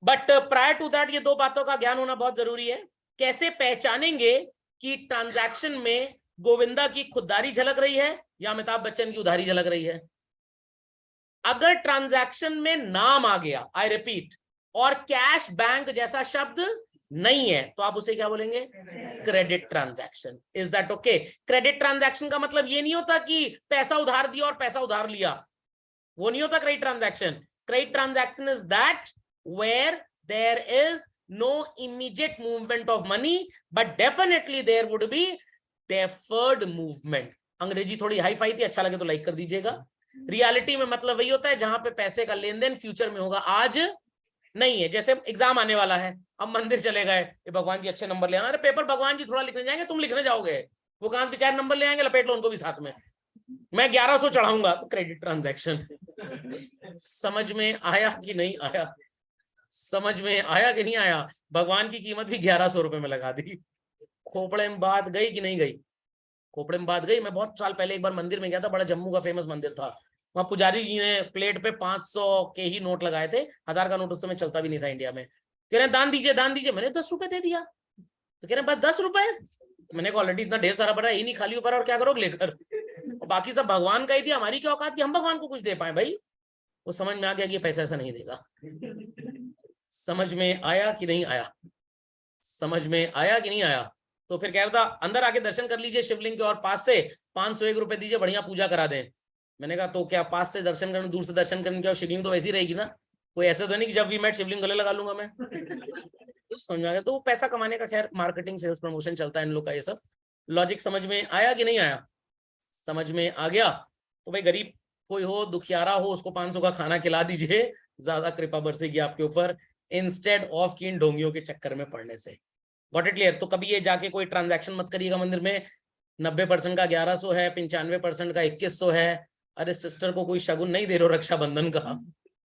But prior to that ये 2 बातों का ज्ञान होना बहुत जरूरी है। कैसे पहचानेंगे कि ट्रांजैक्शन में गोविंदा की खुददारी झलक रही है या अमिताभ बच्चन की उधारी झलक रही है? अगर ट्रांजैक्शन में नाम आ गया, आई रिपीट, और कैश बैंक जैसा शब्द नहीं है, तो आप उसे क्या बोलेंगे? Credit transaction. Is that okay? Credit transaction का मतलब ये नहीं होता कि पैसा उधार दिया और पैसा उधार लिया, वो नहीं होता credit transaction. Credit transaction is that where there is no immediate movement of money, but definitely there would be deferred movement. अंग्रेजी थोड़ी हाई फाई थी, अच्छा लगे तो लाइक कर दीजिएगा। रियलिटी में मतलब वही होता है जहां पे पैसे का लेन देन फ्यूचर में होगा, आज नहीं है। जैसे एग्जाम आने वाला है, अब मंदिर चले गए, भगवान जी अच्छे नंबर ले आना। अरे पेपर भगवान जी थोड़ा लिखने जाएंगे, तुम लिखने जाओगे, वो कहां बेचारे नंबर ले आएंगे, लपेट लो उनको भी साथ में। मैं 1100 चढ़ाऊंगा, तो क्रेडिट ट्रांजैक्शन। समझ में आया कि नहीं आया? समझ में आया कि नहीं आया? भगवान की कीमत भी 1100 रुपए में लगा दी। खोपड़े में बात गई कि नहीं गई? खोपड़े में बात गई। मैं बहुत साल पहले एक बार मंदिर में गया था, बड़ा जम्मू का फेमस मंदिर था। वहां पुजारी जी ने प्लेट पे 500 के ही नोट लगाए थे, 1000 का नोट उस समय चलता भी नहीं था इंडिया में। कह रहे दान दीजिए दान दीजिए। मैंने 10 रुपए दे दिया। तो कह रहे बस 10 रुपए? मैंने कहा ऑलरेडी इतना ढेर सारा पड़ा है, ही नहीं खाली ऊपर, और क्या करोगे लेकर? और बाकी सब भगवान का ही दिया, हमारी क्या औकात कि हम भगवान को कुछ दे पाए भाई? वो समझ में आ गया कि पैसा ऐसा नहीं देगा। समझ में आया कि नहीं आया? समझ में आया कि नहीं आया? तो फिर कह रहा था अंदर आके दर्शन कर लीजिए शिवलिंग के, और पास से 501 रुपए दीजिए, बढ़िया पूजा करा दें। मैंने कहा तो क्या पास से दर्शन करने, दूर से दर्शन करने, क्या शिवलिंग तो वैसी रहेगी ना? कोई ऐसा तो नहीं कि जब भी मैं शिवलिंग गले लगा लूंगा मैं। समझ आ गया? तो पैसा कमाने का खैर मार्केटिंग सेल्स प्रमोशन चलता है इन लोग का, ये सब लॉजिक समझ में आया कि नहीं आया? समझ में आ गया? तो भाई गरीब कोई हो, दुखियारा हो, उसको 500 का खाना खिला दीजिए, ज्यादा कृपा बरसेगी आपके ऊपर, इंस्टेड ऑफ की इन ढोंगियों के चक्कर में पड़ने से। Got it clear? तो कभी ये जाके कोई ट्रांजैक्शन मत करिएगा मंदिर में 90% का 1100 है, 95% का 2100 है। अरे सिस्टर को कोई शगुन नहीं दे रहे हो रक्षाबंधन का,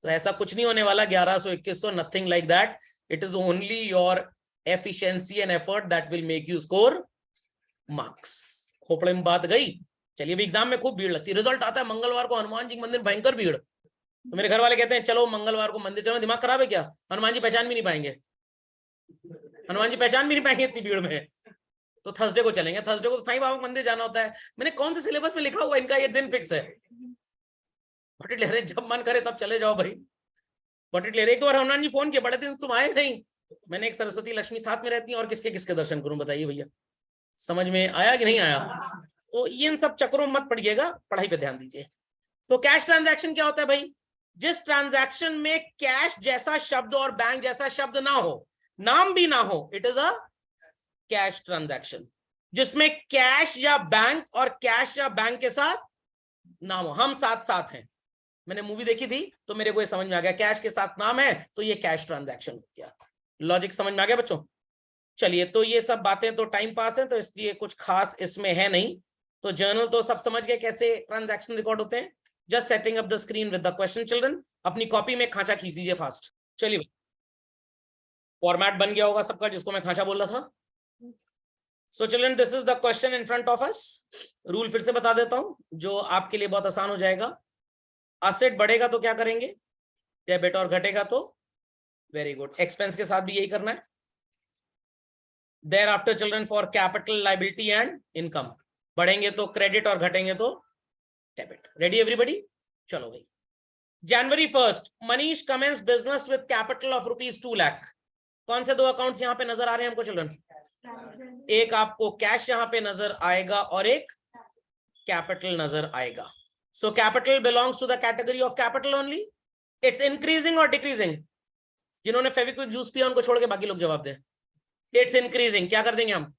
तो ऐसा कुछ नहीं होने वाला 1100 2100, nothing like that. It is only your efficiency and effort that will make you score marks. खोपड़े में बात गई? चलिए, भी एग्जाम में खूब भीड़ लगती है, रिजल्ट आता है मंगलवार को, हनुमान जी मंदिर भयंकर भीड़। तो मेरे घर वाले कहते हैं चलो मंगलवार को मंदिर चलो। दिमाग खराब है क्या? हनुमान जी पहचान भी नहीं पाएंगे, हनुमान जी पहचान भी नहीं पाएंगे इतनी भीड़ में। तो थर्सडे को चलेंगे, थर्सडे को साईं बाबा मंदिर जाना होता है। मैंने कौन से सिलेबस में लिखा हुआ इनका ये दिन फिक्स है? बट ले रहे जब मन करे तब चले जाओ भाई। बट ले रहे एक बार हनुमान जी फोन किया, बड़े दिन तुम आए नहीं। मैंने एक सरस्वती लक्ष्मी साथ में रहती है, और किसके किसके दर्शन करूं बताइए भैया? समझ में आया कि नहीं आया? तो इन सब चक्करों में मत पड़िएगा, पढ़ाई पे ध्यान दीजिए। तो कैश ट्रांजैक्शन क्या होता है भाई? जिस ट्रांजैक्शन में कैश जैसा शब्द और बैंक जैसा शब्द ना हो, नाम भी ना हो, it is a cash transaction. जिसमें कैश या बैंक और कैश या बैंक के साथ नाम हो, हम साथ साथ हैं। मैंने मूवी देखी थी तो मेरे को ये समझ में आ गया, कैश के साथ नाम है तो ये कैश ट्रांजैक्शन हो गया। लॉजिक समझ में आ गया बच्चों? चलिए, तो ये सब बातें तो टाइम पास है, तो इसलिए कुछ खास इसमें है नहीं। तो जर्नल तो सब समझ गए कैसे ट्रांजैक्शन रिकॉर्ड होते हैं। Just setting up the screen with the question children. अपनी कॉपी में खांचा खींच लीजिए फास्ट। चलिए, फॉर्मेट बन गया होगा सबका जिसको मैं खांचा बोल रहा था। So children, this is the question in front of us. Rule फिर से बता देता हूं जो आपके लिए बहुत आसान हो जाएगा। असेट बढ़ेगा तो क्या करेंगे? डेबिट, और घटेगा तो वेरी गुड, एक्सपेंस के साथ भी यही करना है। Thereafter children, for capital, liability and income, बढ़ेंगे तो क्रेडिट और घटेंगे तो डेबिट। Ready everybody? चलो भाई। January 1st Manish commences business with capital of ₹2 lakh. कौन से दो अकाउंट्स यहां पे नजर आ रहे हैं हमको चिल्ड्रन? एक आपको कैश यहां पे नजर आएगा और एक कैपिटल नजर आएगा। So capital belongs to the category of capital only. It's increasing और डिक्रीजिंग? जिन्होंने फेविक्विक जूस पिया उनको छोड़ के बाकी लोग जवाब दें। It's increasing. क्या कर देंगे हम?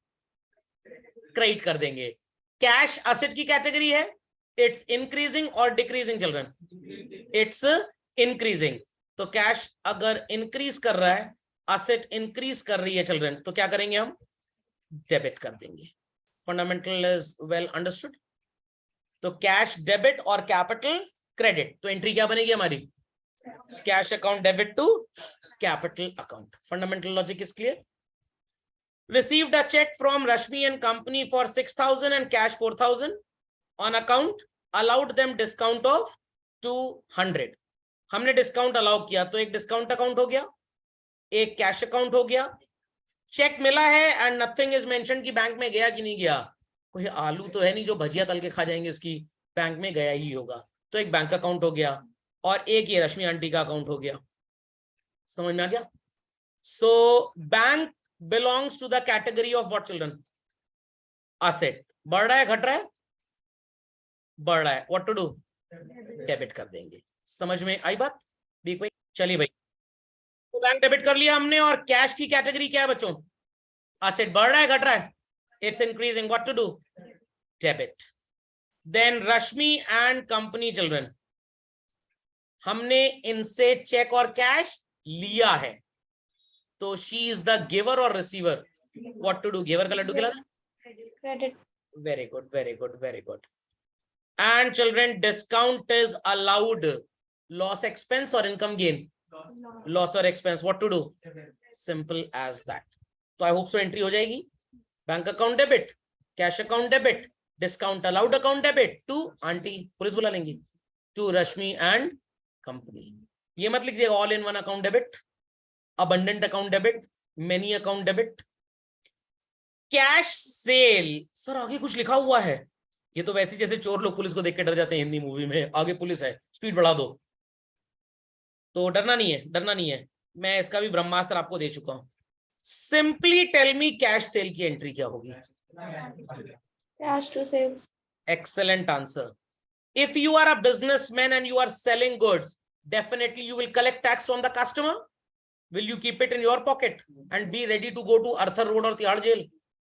क्रेडिट कर देंगे। कैश असेट की कैटेगरी है, इट्स इंक्रीजिंग और डिक्रीजिंग चिल्ड्रन? It's increasing. तो कैश अगर इंक्रीज कर रहा है, असेट इंक्रीज कर रही है चिल्ड्रन, तो क्या करेंगे हम? डेबिट कर देंगे। Fundamental is well understood. तो कैश डेबिट और कैपिटल क्रेडिट, तो एंट्री क्या बनेगी हमारी? Cash account debit to capital account. Fundamental logic is clear? Received a check from Rashmi and company for 6,000 and cash 4,000 on account, allowed them discount of 200। हमने डिस्काउंट अलाउ किया तो एक डिस्काउंट अकाउंट हो गया, एक कैश अकाउंट हो गया। चेक मिला है एंड नथिंग इज मेंशन कि बैंक में गया कि नहीं गया। कोई आलू तो है नहीं जो भजिया तल के खा जाएंगे, इसकी बैंक में गया ही होगा। तो एक बैंक अकाउंट हो गया और एक ये रश्मि आंटी का अकाउंट हो गया। समझ में आ गया? So bank belongs to the category of what children? Asset। बढ़ रहा है घट रहा है? बढ़ रहा है। What to do? डेबिट कर देंगे। समझ में आई बात? Be quick. चलिए भाई, तो बैंक डेबिट कर लिया हमने, और कैश की कैटेगरी क्या है बच्चों? एसेट। बढ़ रहा है घट रहा है? It's increasing. What to do? Debit. Then Rashmi and company children, हमने इनसे चेक और कैश लिया है, तो शी इज द गिवर और receiver. What to do? Giver का लड्डू खिलाना? Credit. Very good, very good, very good. And children, discount is allowed. Loss expense और इनकम गेन, लॉस और expense, what to do, simple as that. तो आई होप सो एंट्री हो जाएगी। Bank account debit, cash account debit, discount allowed account debit to aunty, police बुला लेंगी, टू रश्मि एंड कंपनी। ये मत लिख दिएगा all in one account debit, abundant account debit, many account debit, cash sale. Sir आगे कुछ लिखा हुआ है, ये तो वैसे जैसे चोर लोग पुलिस को देख के डर जाते हैं हिंदी मूवी में, आगे पुलिस है स्पीड बढ़ा दो, तो डरना नहीं है, डरना नहीं है, मैं इसका भी ब्रह्मास्त्र आपको दे चुका हूं। Simply tell me cash sale की एंट्री क्या होगी? Cash to sales. Excellent answer. If you are a businessman and you are selling goods, definitely you will collect tax from the customer. Will you keep it in your pocket and be ready to go to Arthur Road or Tihar Jail?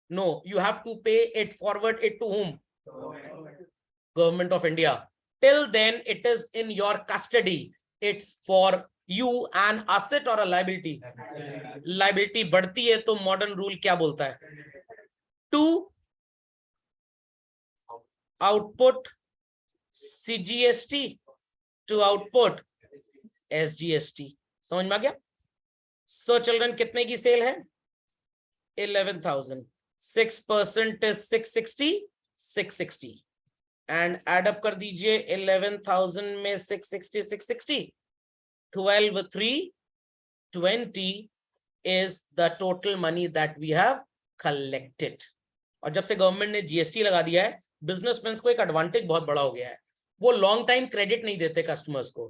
No, you have to pay it, forward it to whom? Government of India. Till then, it is in your custody. It's for you an asset or a liability. Liability बढ़ती है तो modern rule क्या बोलता है? To output CGST to output SGST. समझ में आ गया? So children, कितने की सेल है? 11,000. 6% is 660, 660. And add up कर दीजिए 11,000 में 660, 660. 12,320 is the total money that we have collected. और जब से गवर्नमेंट ने जीएसटी लगा दिया है, बिजनेसमैन को एक एडवांटेज बहुत बड़ा हो गया है, वो लॉन्ग टाइम क्रेडिट नहीं देते कस्टमर्स को,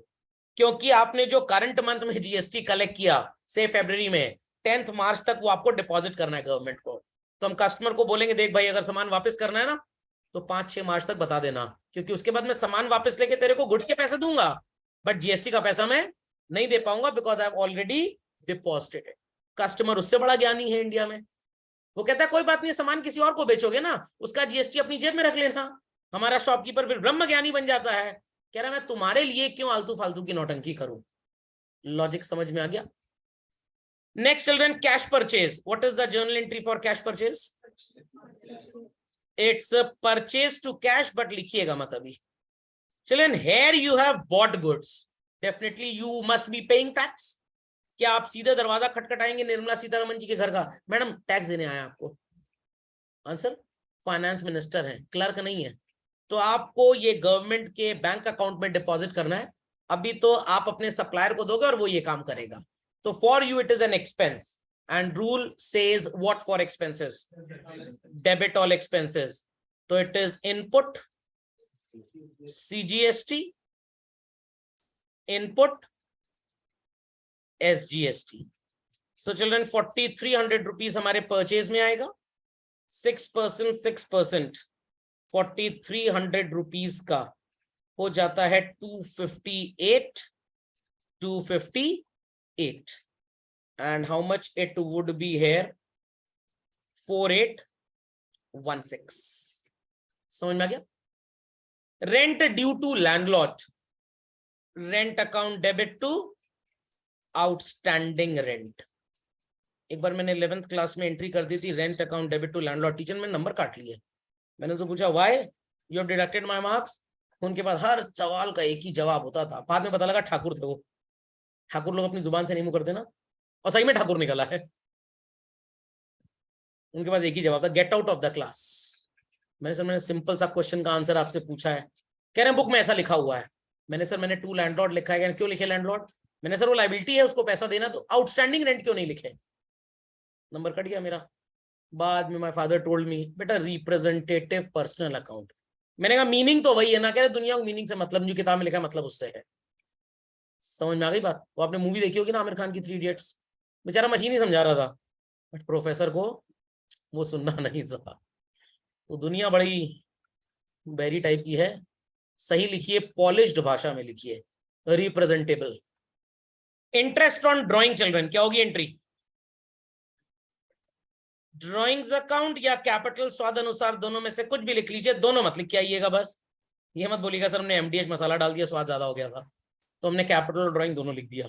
क्योंकि आपने जो करंट मंथ में जीएसटी कलेक्ट किया से फरवरी में, 10 मार्च तक वो आपको डिपॉजिट करना है गवर्नमेंट को। तो हम कस्टमर को बोलेंगे देख भाई अगर सामान वापस करना है ना तो 5-6 मार्च तक बता देना, क्योंकि उसके बाद मैं सामान वापस लेके तेरे को गुड्स के पैसे दूंगा, बट जीएसटी का पैसा मैं नहीं दे पाऊंगा because I have already deposited it. Customer उससे बड़ा ज्ञानी है इंडिया में, वो कहता है कोई बात नहीं, सामान किसी और को बेचोगे ना, उसका जीएसटी अपनी जेब में रख लेना। हमारा शॉपकीपर फिर ब्रह्म ज्ञानी बन जाता है, कह रहा मैं तुम्हारे लिए क्यों आलतू फालतू की नौटंकी करूं। लॉजिक समझ में आ गया? Next children, cash purchase. What is the journal entry for cash purchase? It's purchase to cash, but लिखिएगा मत अभी। Children, here you have bought goods, definitely you must be paying tax. क्या आप सीधे दरवाजा खटखटाएंगे निर्मला सीतारमन जी के घर का, मैडम टैक्स देने आया आपको? आंसर, फाइनेंस मिनिस्टर है, क्लर्क नहीं है, तो आपको ये गवर्नमेंट के बैंक अकाउंट में डिपॉजिट करना है। अभी तो आप अपने सप्लायर को दोगे और वो ये काम करेगा। तो for you it is an expense, and rule says what for expenses? Debit all expenses. तो it is input CGST, input SGST. So children, 4,300 rupees हमारे परचेज में आएगा, 6%, 6%, 4,300 रुपीज का हो जाता है 258, and how much it would be here? 4,816. समझ में आ गया? Rent due to landlord, rent account debit to outstanding rent. एक बार मैंने 11th क्लास में एंट्री कर दी थी, rent account debit to landlord. Teacher ने नंबर काट लिए, मैंने उनसे पूछा why you have deducted my marks. उनके पास हर सवाल का एक ही जवाब होता था, बाद में पता लगा ठाकुर थे वो। ठाकुर लोग अपनी जुबान से नहीं मुंह करते ना, और सही में ठाकुर निकला है। उनके पास एक ही जवाब था, get out of the class. मैंने सिंपल सा क्वेश्चन का आंसर आपसे पूछा है, कह रहे हैं बुक में ऐसा लिखा हुआ है। मैंने टू लैंडलॉर्ड लिखा है, क्यों लिखे लैंडलॉर्ड? मैंने सर वो लाइबिलिटी है, उसको पैसा देना, तो आउटस्टैंडिंग रेंट क्यों नहीं लिखे? नंबर कट गया मेरा। बाद में माय फादर टोल्ड मी, बेटा रिप्रेजेंटेटिव पर्सनल अकाउंट। मैंने कहा मीनिंग तो वही है ना, कह रहे दुनिया को मीनिंग से मतलब, जो किताब में लिखा मतलब उससे है। समझ में आ गई बात? वो आपने मूवी देखी होगी ना आमिर खान की 3 इडियट्स, बेचारा मशीन ही समझा रहा था, बट प्रोफेसर को वो सुनना नहीं था। तो दुनिया बड़ी बैरी टाइप की है, सही लिखिए, पॉलिश्ड भाषा में लिखिए, representable. Interest on drawing children, क्या होगी एंट्री? ड्रॉइंग्स अकाउंट या कैपिटल, स्वाद अनुसार दोनों में से कुछ भी लिख लीजिए, दोनों मत लिख के आइएगा बस। ये मत बोलिएगा सर हमने MDH मसाला डाल दिया, स्वाद ज्यादा हो गया था, तो हमने कैपिटल और ड्रॉइंग दोनों लिख दिया।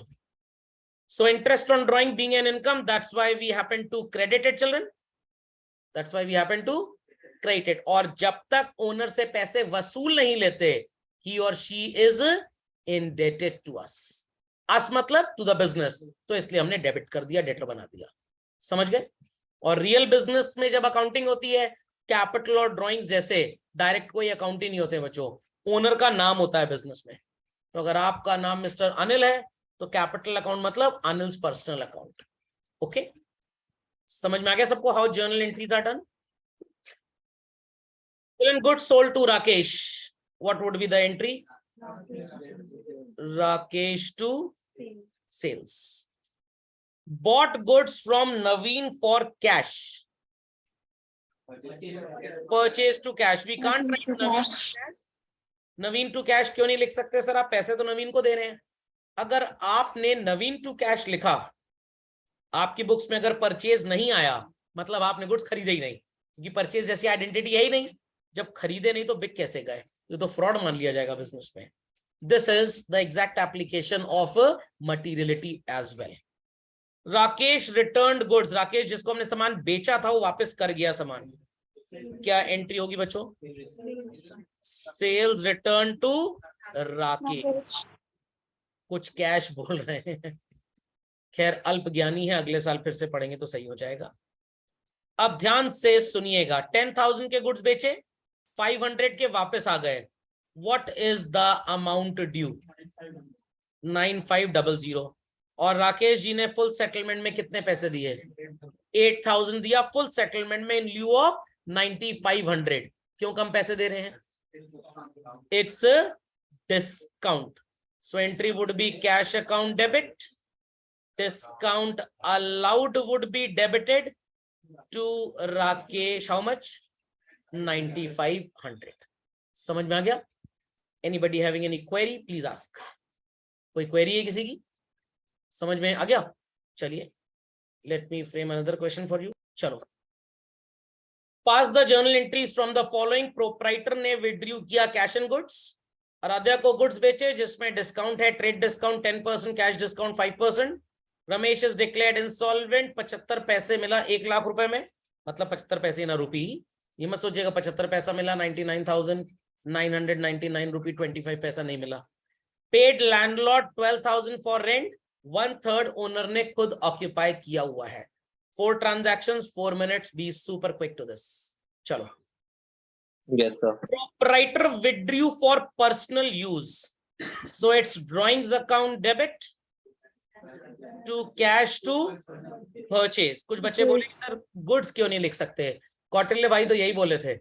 So interest on drawing being an income, that's why we happen to credit it children, that's why we happen to credit it. और जब तक ओनर से पैसे वसूल नहीं लेते, ही और she is indebted to us. us मतलब to the business, तो इसलिए हमने डेबिट कर दिया, डेटर बना दिया। समझ गए? और रियल बिजनेस में जब अकाउंटिंग होती है, कैपिटल और ड्राइंग्स जैसे डायरेक्ट कोई अकाउंट ही नहीं होते बच्चों, ओनर का नाम होता है बिजनेस में। तो अगर आपका नाम मिस्टर अनिल है तो कैपिटल अकाउंट मतलब अनिल्स पर्सनल अकाउंट। ओके, समझ में आ गया सबको how journal entries are done? Goods sold to Rakesh, what would be the entry? Rakesh to sales. Bought goods from Naveen for cash, purchase to cash. We can't write Naveen to cash. क्यों नहीं लिख सकते सर? आप पैसे तो नवीन को दे रहे हैं। अगर आपने नवीन टू कैश लिखा, आपकी बुक्स में अगर परचेज नहीं आया, मतलब आपने गुड्स खरीदे ही नहीं, क्योंकि परचेज जैसी आइडेंटिटी है ही नहीं। जब खरीदे नहीं तो बिक कैसे गए? ये तो फ्रॉड मान लिया जाएगा बिजनेस में। This is the exact application of materiality as well. Rakesh returned goods, Rakesh जिसको हमने सामान बेचा था वो वापस कर गया सामान। क्या एंट्री होगी बच्चों? Sales return to Rakesh. कुछ कैश बोल रहे हैं, खैर अल्प ज्ञानी है, अगले साल फिर से पढ़ेंगे तो सही हो जाएगा। अब ध्यान से सुनिएगा, 10,000 के गुड्स बेचे, 500 के वापस आ गए। What is the amount due? 9500। और राकेश जी ने फुल सेटलमेंट में कितने पैसे दिए? 8,000 दिया फुल सेटलमेंट में इन ल्यू ऑफ 9500। क्यों कम पैसे दे रहे हैं? It's discount. So entry would be cash account debit, discount allowed would be debited to Rakesh how much? 9500। समझ में आ गया? Anybody having any query please ask। कोई query है किसी की? समझ में आ गया? चलिए, let me frame another question for you। चलो, pass the journal entries from the following। proprietor ने withdrew किया कैश एंड गुड्स, आराध्या को गुड्स बेचे जिसमें डिस्काउंट है, trade discount 10%, cash discount 5%। Ramesh is declared insolvent, 75 पैसे मिला 1 लाख रुपए में, मतलब 75 पैसे ना रुपी, ये मत सोचिएगा 75 पैसा मिला, 99,999 रुपी 25 पैसा नहीं मिला। Paid landlord 12,000 for rent, 1/3 owner ने खुद ऑक्यूपाई किया हुआ है। 4 transactions 4 minutes, be super quick to this. चलो, Yes, sir. proprietor withdrew for personal use, so it's drawings account debit to cash to purchase। कुछ बच्चे बोले सर गुड्स क्यों नहीं लिख सकते? कौटिल्य भाई तो यही बोले थे।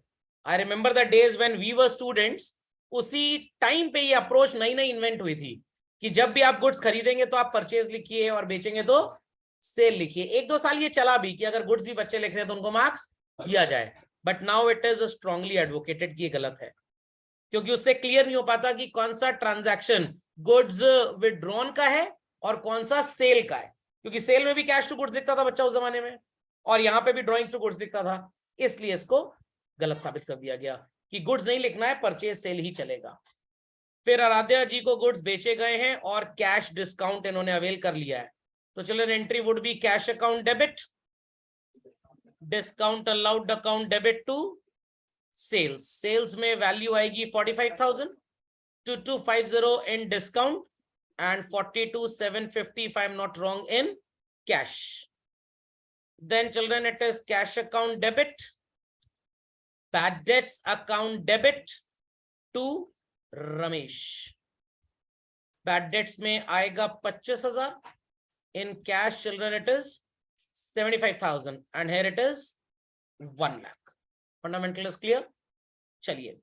I remember the days when we were students. उसी टाइम पे ये अप्रोच नई नई इन्वेंट हुई थी कि जब भी आप गुड्स खरीदेंगे तो आप परचेज लिखिए और बेचेंगे तो सेल लिखिए। 1-2 साल ये चला भी कि अगर गुड्स भी बच्चे लिख रहे हैं तो उनको मार्क्स दिया जाए, but now it is strongly advocated कि ये गलत है, क्योंकि उससे क्लियर नहीं हो पाता कि कौन सा ट्रांजैक्शन गुड्स विड्रॉन का है और कौन सा सेल का है, क्योंकि सेल में भी कैश टू गुड्स लिखता था बच्चा उस जमाने में, और यहाँ पे भी ड्रॉइंग्स टू गुड्स लिखता था। इसलिए इसको गलत साबित कर दिया गया कि गुड्स नहीं लिखना है, परचेज सेल ही चलेगा। फिर आराध्या जी को गुड्स बेचे गए हैं और कैश डिस्काउंट इन्होंने अवेल कर लिया है, तो चलो entry would be cash account debit, discount allowed account debit to sales. Sales में वैल्यू आएगी 45,000, 2250 in discount and 42,750 if I am not wrong in cash. Then children, it is cash account debit, bad debts account debit to Ramesh। bad debts में आएगा 25,000, in cash children it is 75,000 and here it is 1 lakh। fundamental is clear? चलिए,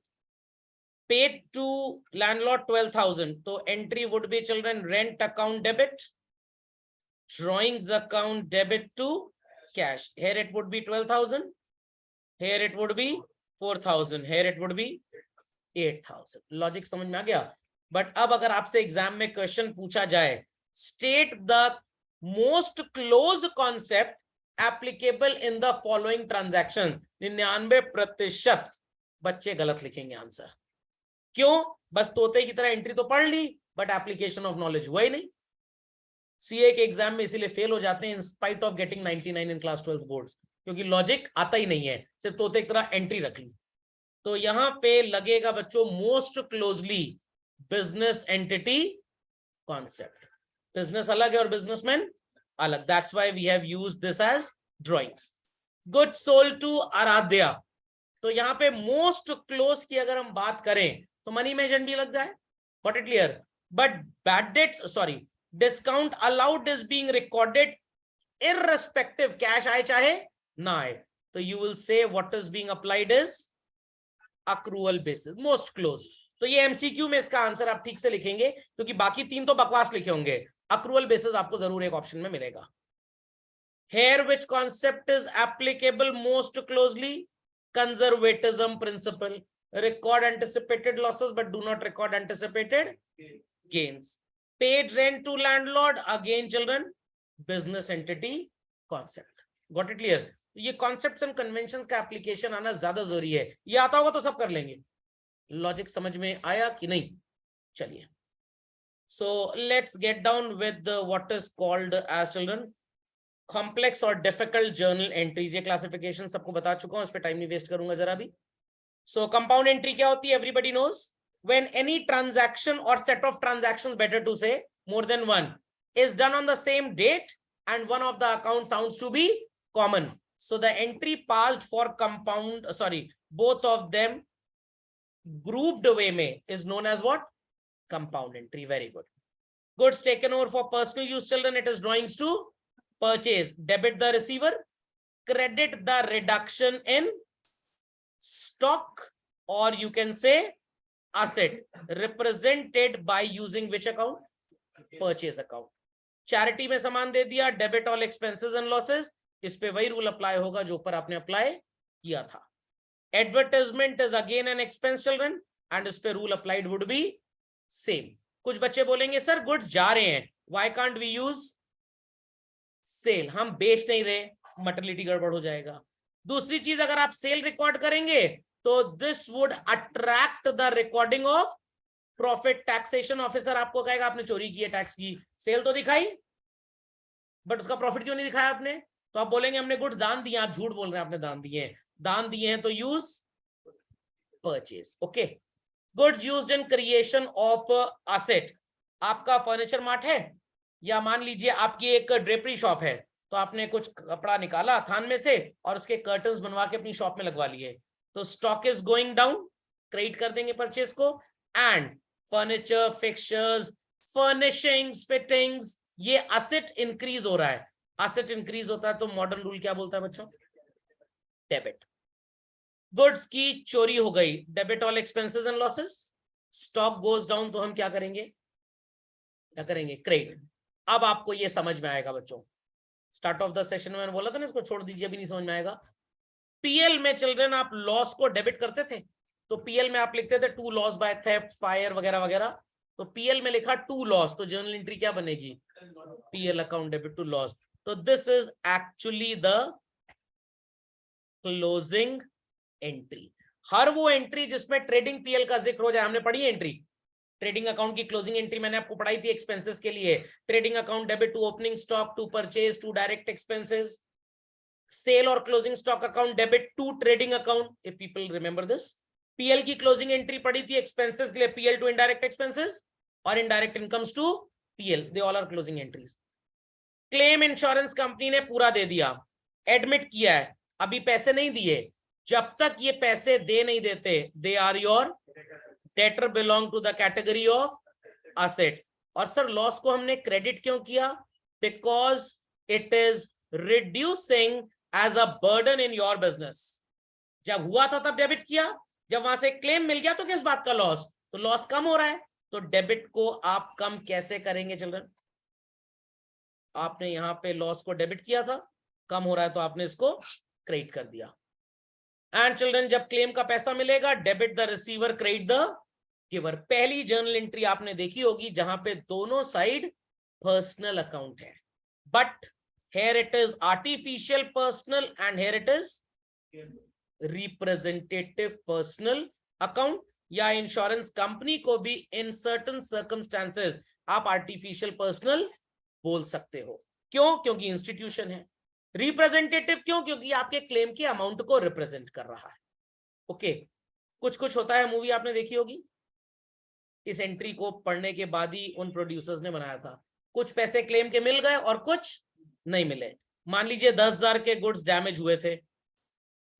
paid to landlord 12,000, so entry would be children rent account debit, drawings account debit to cash। here it would be 12,000, here it would be 4,000, here it would be 8,000। Logic समझ में आ गया? बट अब अगर आपसे एग्जाम में क्वेश्चन पूछा जाए, state the most close concept applicable in the following transaction, 99% बच्चे गलत लिखेंगे आंसर। क्यों? बस तोते की तरह एंट्री तो पढ़ ली बट एप्लीकेशन ऑफ नॉलेज हुआ ही नहीं। सीए के एग्जाम में इसीलिए फेल हो जाते हैं in spite of getting 99 in class 12 boards, क्योंकि लॉजिक आता ही नहीं है, सिर्फ तोते की तरह एंट्री रख ली। तो यहाँ पे लगेगा बच्चों most closely business entity concept. Business अलग है और बिजनेसमैन अलग, that's why we have used this as drawings. Good sold to Aaradhya, तो यहाँ पे मोस्ट क्लोज की अगर हम बात करें तो मनी में एजेंट भी लग जाए, got it clear. But bad debts sorry discount allowed is being recorded irrespective, cash आए चाहे ना आए, तो you will say what is being applied is accrual basis, most close. तो ये एमसीक्यू में इसका आंसर आप ठीक से लिखेंगे, क्योंकि बाकी तीन तो बकवास लिखे होंगे, अक्रूवल बेसिस आपको जरूर एक ऑप्शन में मिलेगा। Here which concept is applicable most closely? Conservatism principle. Record anticipated losses but do not record anticipated gains. Paid rent to landlord, again children, business entity concept. Got it clear? ये concepts and conventions का application आना ज्यादा जरूरी है, ये आता होगा तो सब कर लेंगे। लॉजिक समझ में आया कि नहीं? चलिए, so let's get down with what is called as children complex और डिफिकल्ट जर्नल एंट्रीज। ये क्लासिफिकेशन सबको बता चुका हूं, इस पे टाइम नहीं वेस्ट करूंगा जरा भी। सो कंपाउंड एंट्री क्या होती है? Everybody knows, when any transaction और set of transactions, better to say more than one, is done on the same date and one of the account sounds to be common, so the entry passed for compound sorry both of them grouped way में is known as what? Compound entry. Very good. Goods taken over for personal use, children, it is drawings to purchase. Debit the receiver, credit the reduction in stock, or you can say asset, represented by using which account? Purchase account. Charity में सामान दे दिया, debit all expenses and losses, इस पे वही रूल अप्लाई होगा जो ऊपर आपने अप्लाई किया था। Advertisement is again an expense, children, and इस पे rule applied would be same. कुछ बच्चे बोलेंगे सर गुड्स जा रहे हैं, why can't we use cell? हम बेच नहीं रहे, मटेरियलिटी गड़बड़ हो जाएगा। दूसरी चीज, अगर आप सेल रिकॉर्ड करेंगे तो this would attract the recording of profit. Taxation officer आपको कहेगा आपने चोरी की है टैक्स की, सेल तो दिखाई बट उसका प्रॉफिट क्यों नहीं दिखाया आपने? तो आप बोलेंगे हमने गुड्स दान दिए, आप झूठ बोल रहे हैं, आपने दान दिए हैं, दान दिए हैं तो use purchase. Okay, goods used in creation of asset. आपका फर्नीचर मार्ट है, या मान लीजिए आपकी एक ड्रेपरी शॉप है, तो आपने कुछ कपड़ा निकाला थान में से और उसके कर्टन्स बनवा के अपनी शॉप में लगवा लिए, तो stock is going down, credit कर देंगे परचेज को। And furniture, fixtures, furnishings, fittings, ये असेट इंक्रीज हो रहा है। असेट इंक्रीज होता है तो मॉडर्न रूल क्या बोलता है बच्चों? डेबिट। गुड्स की चोरी हो गई, debit all expenses and losses. Stock goes down तो हम क्या करेंगे? क्या करेंगे? क्रेडिट। अब आपको ये समझ में आएगा बच्चों, स्टार्ट ऑफ द सेशन में मैंने बोला था ना इसको छोड़ दीजिए, अभी नहीं समझ में आएगा। पीएल में चिल्ड्रन आप लॉस को डेबिट करते थे, तो पीएल में आप लिखते थे to loss by theft, fire वगैरह वगैरह, तो पीएल में लिखा टू लॉस, तो जर्नल एंट्री क्या बनेगी? PL account debit to loss. तो this is actually the closing entry. हर वो एंट्री जिसमें ट्रेडिंग पीएल का जिक्र हो जाए, हमने पढ़ी एंट्री, ट्रेडिंग अकाउंट की क्लोजिंग एंट्री मैंने आपको पढ़ाई थी एक्सपेंसेस के लिए। Trading account debit to opening stock, to purchase, to direct expenses. Sale और closing stock account debit to trading account, if people remember this. PL की क्लोजिंग एंट्री पढ़ी थी एक्सपेंसेस के लिए, पीएल टू इनडायरेक्ट एक्सपेंसेस और indirect incomes to PL, they all are closing entries. Claim insurance company ने पूरा दे दिया, एडमिट किया है, अभी पैसे नहीं दिए, जब तक ये पैसे दे नहीं देते they are your debtor, belong to the category of asset. और सर लॉस को हमने क्रेडिट क्यों किया? Because it is reducing as a burden in your business. जब हुआ था तब डेबिट किया, जब वहां से क्लेम मिल गया तो किस बात का लॉस? तो लॉस कम हो रहा है, तो डेबिट को आप कम कैसे करेंगे चिल्ड्रन? आपने यहां पे लॉस को डेबिट किया था, कम हो रहा है तो आपने इसको क्रेडिट कर दिया। एंड चिल्ड्रन जब क्लेम का पैसा मिलेगा, debit the receiver, credit the giver. पहली जर्नल एंट्री आपने देखी होगी जहां पे दोनों साइड पर्सनल अकाउंट है, but here it is artificial personal and here it is representative personal account। या इंश्योरेंस कंपनी को भी in certain circumstances आप artificial personal बोल सकते हो। क्यों? क्योंकि इंस्टीट्यूशन है। रिप्रेजेंटेटिव क्यों? क्योंकि आपके क्लेम के अमाउंट को रिप्रेजेंट कर रहा है। ओके, कुछ कुछ होता है, मूवी आपने देखी होगी, इस एंट्री को पढ़ने के बाद ही उन प्रोड्यूसर्स ने बनाया था। कुछ पैसे क्लेम के मिल गए और कुछ नहीं मिले। मान लीजिए 10,000 के गुड्स डैमेज हुए थे,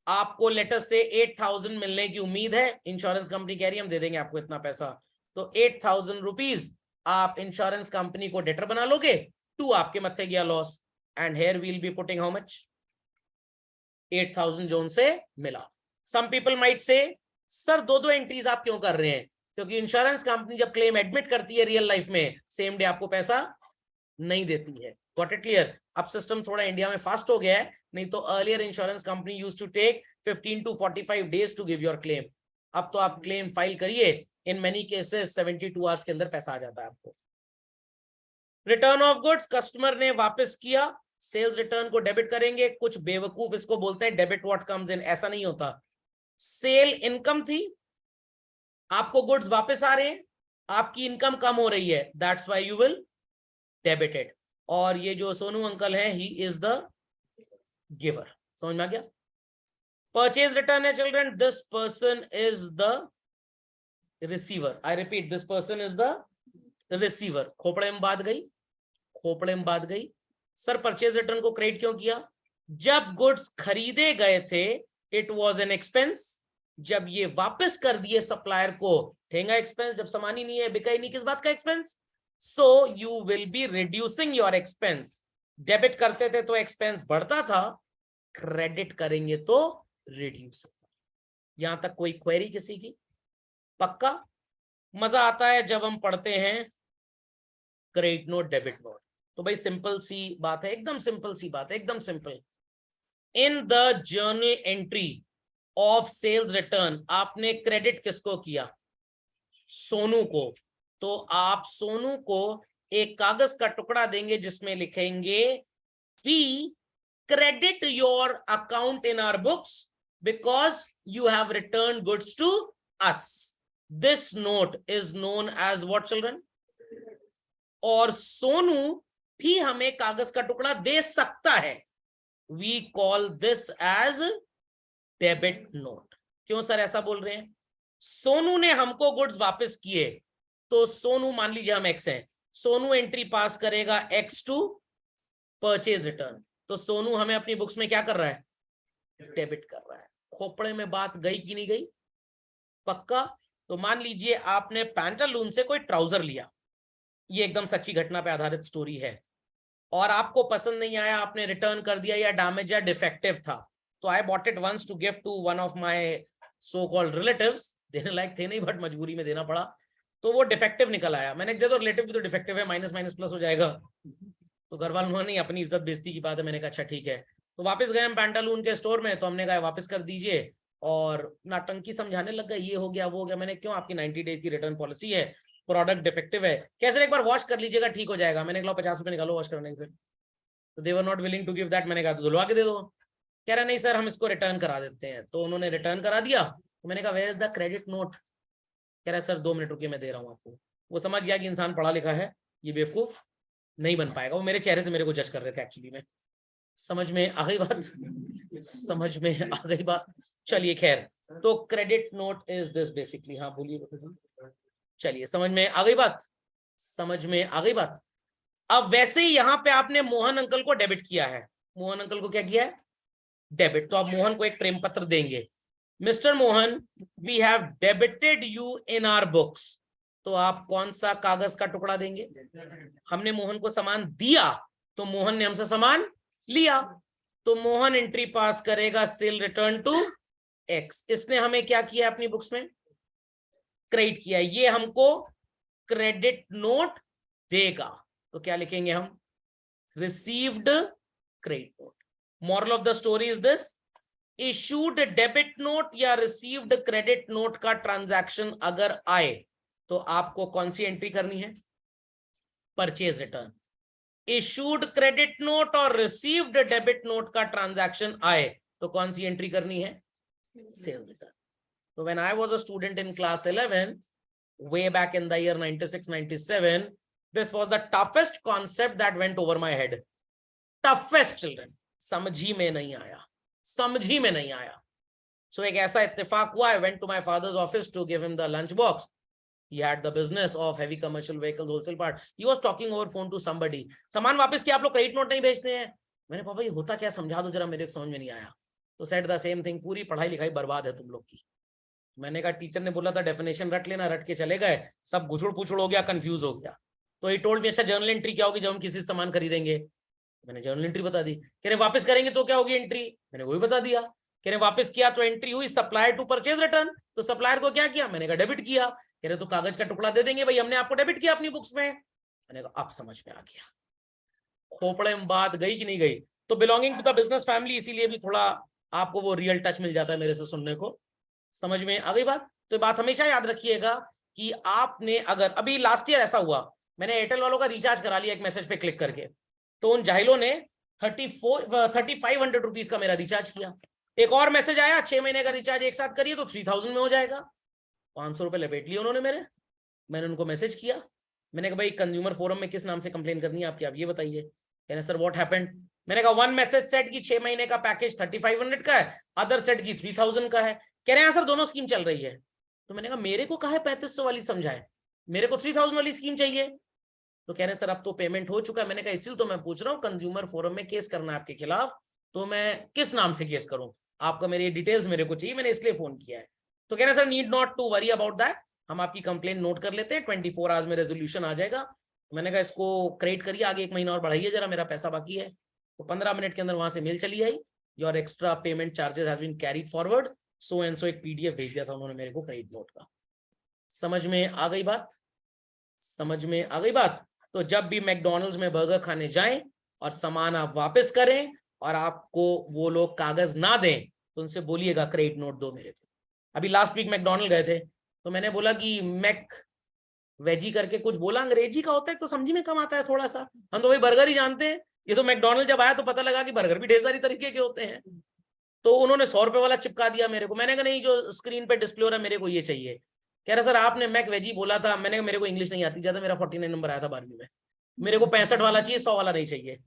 आपको लेटर से 8,000 मिलने की उम्मीद है, इंश्योरेंस कंपनी कह रही है हम दे देंगे आपको इतना पैसा, तो 8,000 रुपीज आप इंश्योरेंस कंपनी को डेटर बना लोगे, 2 आपके मत्थे गया loss, and here we'll be putting how much, 8,000 जो उनसे मिला। Some people might say sir 2-2 entries आप क्यों कर रहे हैं? क्योंकि इंश्योरेंस कंपनी जब क्लेम एडमिट करती है रियल लाइफ में, सेम डे आपको पैसा नहीं देती है। Got it clear? अब सिस्टम थोड़ा इंडिया में फास्ट हो गया है, नहीं तो earlier insurance company used to take 15 to 45 days to give your claim. अब तो आप क्लेम फाइल करिए, इन मेनी केसेस 72 आवर्स के अंदर पैसा आ जाता है आपको। रिटर्न ऑफ गुड्स, कस्टमर ने वापस किया, सेल्स रिटर्न को डेबिट करेंगे। कुछ बेवकूफ इसको बोलते हैं डेबिट व्हाट कम्स इन, ऐसा नहीं होता। सेल इनकम थी, आपको गुड्स वापस आ रहे हैं, आपकी इनकम कम हो रही है, that's why you will debit it. और ये जो सोनू अंकल है, ही इज द गिवर। समझ में आ गया? परचेज रिटर्न है children, this person is the receiver. I repeat, this person is the receiver. खोपड़े में बात गई, खोपड़े में बात गई। सर परचेज रिटर्न को क्रेडिट क्यों किया? जब गुड्स खरीदे गए थे इट वॉज एन एक्सपेंस, जब ये वापस कर दिए सप्लायर को, ठेंगा एक्सपेंस। जब सामान ही नहीं है, बिका ही नहीं, किस बात का expense? So you will be reducing your expense. Debit करते थे तो एक्सपेंस बढ़ता था, क्रेडिट करेंगे तो रिड्यूस होगा। यहां तक कोई क्वेरी किसी की? पक्का? मजा आता है जब हम पढ़ते हैं क्रेडिट नोट डेबिट नोट। तो भाई सिंपल सी बात है, एकदम सिंपल सी बात है, एकदम simple. In the journal entry of sales return आपने क्रेडिट किसको किया? सोनू को। तो आप सोनू को एक कागज का टुकड़ा देंगे जिसमें लिखेंगे we credit your account in our books because you have return goods to us. This note is known as what children? और सोनू भी हमें कागज का टुकड़ा दे सकता है, we call this as debit note. क्यों सर ऐसा बोल रहे हैं? सोनू ने हमको गुड्स वापस किए, तो सोनू, मान लीजिए हम एक्स हैं, सोनू एंट्री पास करेगा एक्स टू परचेज रिटर्न, तो सोनू हमें अपनी बुक्स में क्या कर रहा है? डेबिट कर रहा है। खोपड़े में बात गई कि नहीं गई? पक्का? तो मान लीजिए आपने पैंटालून से कोई ट्राउजर लिया, ये एकदम सच्ची घटना पे आधारित स्टोरी है, और आपको पसंद नहीं आया, आपने रिटर्न कर दिया, या डैमेज या डिफेक्टिव था, तो I bought it once to give to one of my so called relatives. देने लायक थे नहीं बट मजबूरी में देना पड़ा, तो वो डिफेक्टिव निकल आया। मैंने दे दो, रिलेटिव भी तो डिफेक्टिव है, माइनस माइनस प्लस हो जाएगा। तो घर वालों ने अपनी इज्जत बेइज्जती की बात है, मैंने कहा अच्छा ठीक है। तो वापस गए हम पैंटालून के स्टोर में, तो हमने कहा वापस कर दीजिए, और नाटंकी समझाने लग गए, ये हो गया वो हो गया। मैंने क्यों, आपकी 90 डेज की रिटर्न पॉलिसी है, प्रोडक्ट डिफेक्टिव है, कैसे एक बार वॉश कर लीजिएगा ठीक हो जाएगा। मैंने कहा 50 रुपए निकालो वॉश करने के। फिर तो they were not willing to give that. मैंने कहा तो धुलवा के दे दो। कह रहा नहीं सर हम इसको रिटर्न करा देते हैं, तो उन्होंने रिटर्न करा दिया। तो मैंने कहा where is the credit note? कह रहा है सर 2 मिनट रुकिए मैं दे रहा हूँ आपको। वो समझ गया कि इंसान पढ़ा लिखा है, ये बेवकूफ नहीं बन पाएगा। वो मेरे चेहरे से मेरे को जज कर रहे थे एक्चुअली में। समझ में आ गई बात? समझ में आ गई बात? चलिए खैर, तो credit note is this basically. हाँ बोलिए। चलिए समझ में आ गई बात? समझ में आ गई बात? अब वैसे ही यहां पे आपने मोहन अंकल को डेबिट किया है। मोहन अंकल को क्या किया है? डेबिट। तो आप मोहन को एक प्रेम पत्र देंगे, Mister Mohan we have debited you in our books. तो आप कौन सा कागज का टुकड़ा देंगे? हमने मोहन को सामान दिया, तो मोहन ने हमसे सामान लिया, तो मोहन एंट्री पास करेगा सेल रिटर्न टू एक्स। इसने हमें क्या किया अपनी बुक्स में? क्रेडिट किया। ये हमको क्रेडिट नोट देगा, तो क्या लिखेंगे हम? Received credit note. Moral of the story is this, issued debit note या रिसीव्ड क्रेडिट नोट का ट्रांजैक्शन अगर आए तो आपको कौन सी एंट्री करनी है? Purchase return. Issued credit note और रिसीव्ड डेबिट नोट का ट्रांजैक्शन आए तो कौन सी एंट्री करनी है? Cell return. So when I was a student in class 11, way back in the year 96-97, this was the toughest concept that went over my head. Toughest children. समझ ही में नहीं आया, समझ ही में नहीं आया। So एक ऐसा इत्तेफाक हुआ, I went to my father's office to give him the lunch box. He had the business of heavy commercial vehicles wholesale part. He was talking over phone to somebody. सामान वापस किया, आप लोग क्रेडिट नोट नहीं भेजते हैं। मैंने पापा ये होता क्या, समझा दो जरा, मेरे को समझ में नहीं आया। तो सेड द सेम थिंग, पूरी पढ़ाई लिखाई बर्बाद है तुम लोग की। मैंने कहा टीचर ने बोला था डेफिनेशन रट लेना, रट के चले गए, सब गुछुड़ पुछुड़ हो गया, कंफ्यूज हो गया। तो ही टोल्ड मी अच्छा जर्नल एंट्री क्या होगी जब हम किसी से सामान खरीदेंगे। मैंने जर्नल एंट्री बता दी। कह रहे वापस करेंगे तो क्या होगी एंट्री, मैंने वही बता दिया। कह रहे वापस किया तो एंट्री हुई सप्लायर टू परचेज रिटर्न, तो सप्लायर को क्या किया, मैंने कहा डेबिट किया। कह रहे तो कागज का टुकड़ा दे देंगे भाई, हमने आपको डेबिट किया अपनी बुक्स में। मैंने कहा अब समझ में आ गया, खोपड़े में बात गई कि नहीं गई। तो belonging to the business family, इसीलिए भी थोड़ा आपको वो रियल टच मिल जाता है मेरे से सुनने को। समझ में आ गई बात। तो बात हमेशा याद रखिएगा कि आपने अगर अभी लास्ट ईयर ऐसा हुआ, मैंने एयरटेल वालों का रिचार्ज करा लिया एक मैसेज पे क्लिक करके, तो उन जाहिलों ने 3500 रुपीज का मेरा रिचार्ज किया। एक और मैसेज आया 6 महीने का रिचार्ज एक साथ करिए तो 3000 में हो जाएगा। 500 रुपए लपेट लिए उन्होंने मेरे। मैंने उनको मैसेज किया, मैंने कहा भाई कंज्यूमर फोरम में किस नाम से कंप्लेन करनी है आपकी, आप ये बताइए। कहने सर व्हाट हैपेंड। मैंने कहा वन मैसेज सेट की 6 महीने का पैकेज 3500 का है, अदर सेट की 3000 का है। कह रहे हैं सर दोनों स्कीम चल रही है। तो मैंने कहा मेरे को कहा है 3500 वाली समझाए, मेरे को 3000 वाली स्कीम चाहिए। तो कह रहे हैं सर अब तो पेमेंट हो चुका है। मैंने कहा इसीलिए तो मैं पूछ रहा हूँ, कंज्यूमर फोरम में केस करना है आपके खिलाफ, तो मैं किस नाम से केस करूं, आपका मेरे डिटेल्स मेरे को चाहिए, मैंने इसलिए फोन किया है। तो कह रहे हैं sir need not to worry about that, हम आपकी कंप्लेंट नोट कर लेते हैं, 24 आवर्स में रेजोल्यूशन आ जाएगा। मैंने कहा इसको क्रेडिट करिए, आगे 1 महीना और बढ़ाइए जरा, मेरा पैसा बाकी है। तो 15 मिनट के अंदर वहां से मेल चली आई, your extra payment charges has been carried forward, so and so, एक पीडीएफ भेज दिया था उन्होंने मेरे को क्रेडिट नोट का। समझ में आ गई बात, समझ में आ गई बात। तो जब भी मैकडॉनल्ड्स में बर्गर खाने जाएं और सामान आप वापस करें और आपको वो लोग कागज ना दें, तो उनसे बोलिएगा क्रेडिट नोट दो मेरे को। अभी लास्ट वीक मैकडॉनल्ड गए थे, तो मैंने बोला कि मैक वेजी करके कुछ बोला, अंग्रेजी का होता है तो समझ में कम आता है थोड़ा सा, हम तो भाई बर्गर ही जानते हैं। ये तो मैकडॉनल्ड जब आया तो पता लगा कि बर्गर भी ढेर सारी तरीके के होते हैं। तो उन्होंने 100 रुपए वाला चिपका दिया मेरे को। मैंने कहा नहीं, जो स्क्रीन पे डिस्प्ले हो रहा है मेरे को ये चाहिए। कह रहा सर आपने मैक वेजी बोला था। मैंने कहा मेरे को इंग्लिश नहीं आती ज्यादा, मेरा 49 नंबर आया था 12वीं में, मेरे को 65 वाला चाहिए, 100 वाला नहीं चाहिए।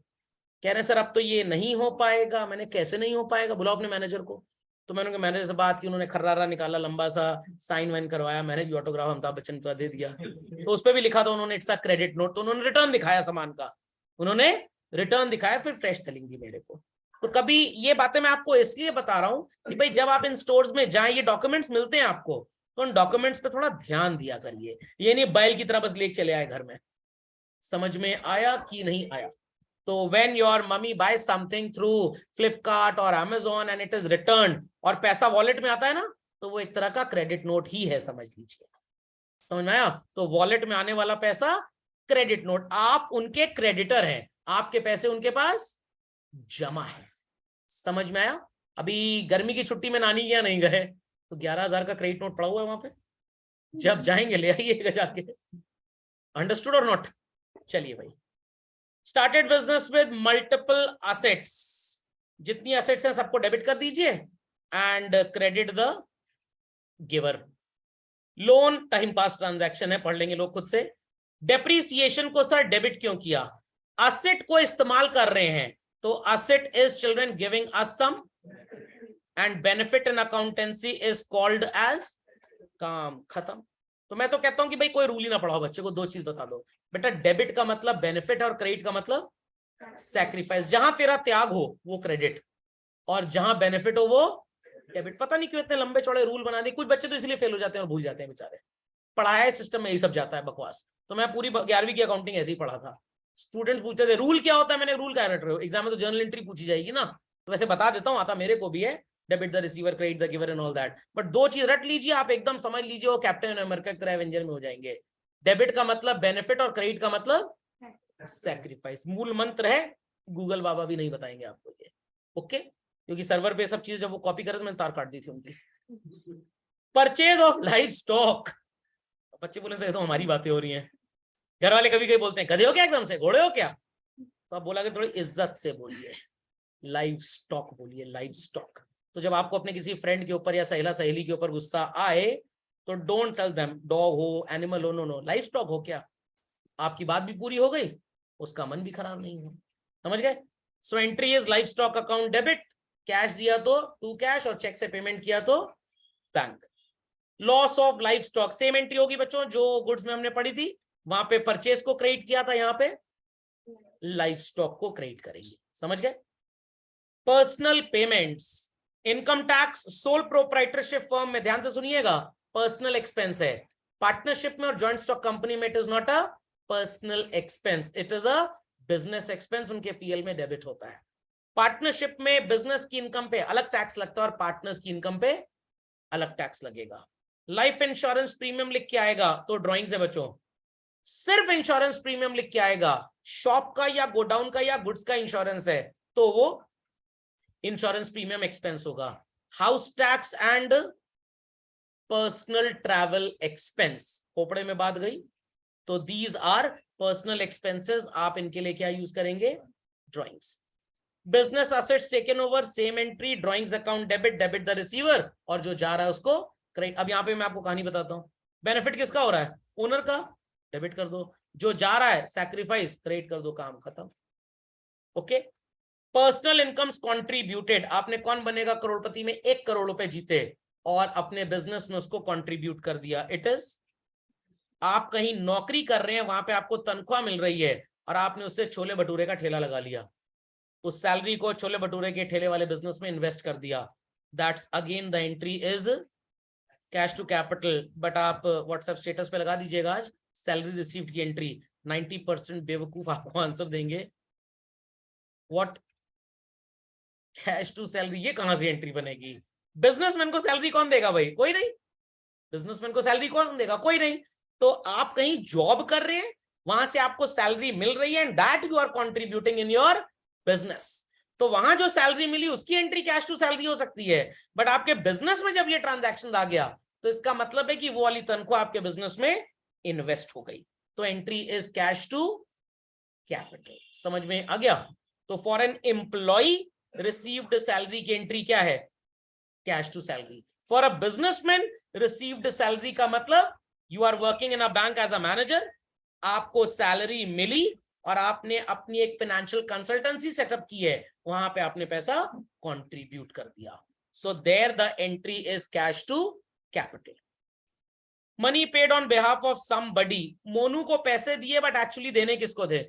कह रहे सर अब तो ये नहीं हो पाएगा। मैंने कैसे नहीं हो पाएगा, बुलाओ अपने मैनेजर को। तो मैंने उनके मैनेजर से बात की, उन्होंने खर्रारा निकाला, लंबा सा साइन वाइन करवाया, मैंने भी ऑटोग्राफ अमिताभ बच्चन का दे दिया। तो उस पर भी लिखा था उन्होंने इट्स अ क्रेडिट नोट। तो उन्होंने रिटर्न दिखाया सामान का, उन्होंने रिटर्न दिखाया, फिर फ्रेश सेलिंग दी मेरे को। तो कभी ये बातें मैं आपको इसलिए बता रहा हूं कि भाई जब आप इन स्टोर्स में जाएं, ये डॉक्यूमेंट्स मिलते हैं आपको, तो उन डॉक्यूमेंट्स पे थोड़ा ध्यान दिया करिए। ये नहीं बैल की तरह बस लेके चले आए घर में। समझ में आया कि नहीं आया। तो when your mummy buys something through Flipkart और Amazon and it is returned और पैसा वॉलेट में आता है ना, तो वो एक तरह का क्रेडिट नोट ही है, समझ लीजिए। समझ में आया। तो वॉलेट में आने वाला पैसा क्रेडिट नोट, आप उनके क्रेडिटर हैं, आपके पैसे उनके पास जमा है। समझ में आया। अभी गर्मी की छुट्टी में नानी क्या नहीं गए, तो 11,000 का क्रेडिट नोट पड़ा हुआ है वहां पे, जब जाएंगे ले आइएगा जाके। अंडरस्टूड और नॉट। चलिए भाई, started business with multiple assets, जितनी एसेट्स हैं सबको डेबिट कर दीजिए and credit the giver. Loan time pass transaction है, पढ़ लेंगे लोग खुद से। डेप्रिसिएशन को सर डेबिट क्यों किया, एसेट को इस्तेमाल कर रहे हैं, तो asset is children giving us some and benefit in accountancy is called as काम। खत्म। तो मैं तो कहता हूं कि भाई कोई रूल ही ना पढ़ाओ बच्चे को, 2 चीज बता दो बेटा, डेबिट का मतलब बेनिफिट और क्रेडिट का मतलब सैक्रिफाइस। जहां तेरा त्याग हो वो क्रेडिट, और जहां बेनिफिट हो वो डेबिट। पता नहीं क्यों इतने लंबे चौड़े रूल बना दिए, कुछ बच्चे तो इसलिए फेल हो जाते हैं और भूल जाते हैं बेचारे। पढ़ाया सिस्टम में यही सब जाता है बकवास। तो मैं पूरी 11वीं की अकाउंटिंग ऐसे ही पढ़ा था। स्टूडेंट्स पूछते थे रूल क्या होता है, मैंने रूल क्या रट रहे हो, एग्जाम में तो जर्नल एंट्री पूछी जाएगी ना, तो वैसे बता देता हूं, आता मेरे को भी है, debit the receiver, credit the giver and all that. But 2 चीज रट लीजिए आप, एकदम समझ लीजिए, वो कैप्टन अमेरिका की तरह एवेंजर में हो जाएंगे। डेबिट का मतलब बेनिफिट और क्रेडिट का मतलब सैक्रिफाइस। मूल मंत्र है, गूगल बाबा भी नहीं बताएंगे आपको ये। ओके, क्योंकि सर्वर पे सब चीज जब वो कॉपी करे तो मैंने तार काट दी थी उनकी। परचेज ऑफ लाइव स्टॉक, बच्चे बोले सर तो हमारी बातें हो रही हैं। घर वाले कभी कभी बोलते हैं गधे हो क्या, एकदम से घोड़े हो क्या, तो आप बोला कि थोड़ी इज्जत से बोलिए, लाइव स्टॉक बोलिए, लाइव स्टॉक। तो जब आपको अपने किसी फ्रेंड के ऊपर या सहेला सहेली के ऊपर गुस्सा आए, तो डोंट टेल देम डॉग हो, एनिमल हो, नो नो, लाइव स्टॉक हो क्या। आपकी बात भी पूरी हो गई, उसका मन भी खराब नहीं हो। समझ गए। So entry is live stock account debit, cash दिया तो टू कैश और चेक से पेमेंट किया तो bank. Loss of life stock, same entry होगी बच्चों जो गुड्स में हमने पढ़ी थी, वहां पे परचेज को क्रेडिट किया था, यहाँ पे लाइफ स्टॉक को क्रेडिट करेंगे। समझ गए? Personal payments, income tax, sole proprietorship firm में ध्यान से सुनिएगा पर्सनल एक्सपेंस है, पार्टनरशिप में और जॉइंट स्टॉक कंपनी में it is not a personal expense, it is a business expense, उनके पीएल में डेबिट होता है। पार्टनरशिप में बिजनेस की इनकम पे अलग टैक्स लगता है और पार्टनर्स की इनकम पे अलग टैक्स लगेगा। लाइफ इंश्योरेंस प्रीमियम लिख के आएगा तो ड्राइंग्स है बच्चों, सिर्फ इंश्योरेंस प्रीमियम लिख के आएगा, शॉप का या गोडाउन का या गुड्स का इंश्योरेंस है तो वो इंश्योरेंस प्रीमियम एक्सपेंस होगा। House tax and personal travel expense, खोपड़े में बात गई, तो दीज आर पर्सनल एक्सपेंसेस, आप इनके लिए क्या यूज करेंगे? Drawings. Business assets taken over, same entry, drawings account debit, debit the receiver, और जो जा रहा है उसको क्रेडिट। अब यहाँ पे मैं आपको कहानी बताता हूँ, बेनिफिट किसका हो रहा है? ओनर का, डेबिट कर दो, जो जा रहा है सैक्रिफाइस क्रेडिट कर दो, काम खत्म। ओके। पर्सनल इनकम्स कंट्रीब्यूटेड, आपने कौन बनेगा करोड़पति में 1 करोड़ रुपए जीते और अपने बिजनेस में उसको कंट्रीब्यूट कर दिया, इट इज, आप कहीं नौकरी कर रहे हैं, वहां पे आपको तनख्वाह मिल रही है और आपने उससे छोले भटूरे का ठेला लगा लिया, उस सैलरी को छोले भटूरे के ठेले वाले बिजनेस में इन्वेस्ट कर दिया, that's again the entry is cash to capital. But आप व्हाट्सएप स्टेटस पे लगा दीजिएगा आज सैलरी रिसीव्ड की एंट्री, 90% बेवकूफ आपको आंसर देंगे, व्हाट कैश टू सैलरी, ये कहां से एंट्री बनेगी? बिजनेसमैन को सैलरी कौन देगा भाई? कोई नहीं। बिजनेसमैन को सैलरी कौन देगा? कोई नहीं। तो आप कहीं जॉब कर रहे हैं, वहां से आपको सैलरी मिल रही है and that you are contributing in your business, तो वहां जो सैलरी मिली उसकी एंट्री कैश टू सैलरी हो सकती है। बट आपके बिजनेस में जब ये ट्रांजैक्शन आ गया तो इसका मतलब है कि वो वाली तनख्वाह आपके बिजनेस में इन्वेस्ट हो गई, तो entry is cash to capital. समझ में आ गया? तो for an employ received salary की एंट्री क्या है? Cash to salary. For a businessman received salary का मतलब you are working in a bank as a manager, आपको सैलरी मिली और आपने अपनी एक फाइनेंशियल कंसल्टेंसी सेटअप की है, वहां पे आपने पैसा कंट्रीब्यूट कर दिया, so there the entry is cash to capital. Money paid on behalf of somebody, Monu को पैसे दिए बट एक्चुअली देने किसको थे?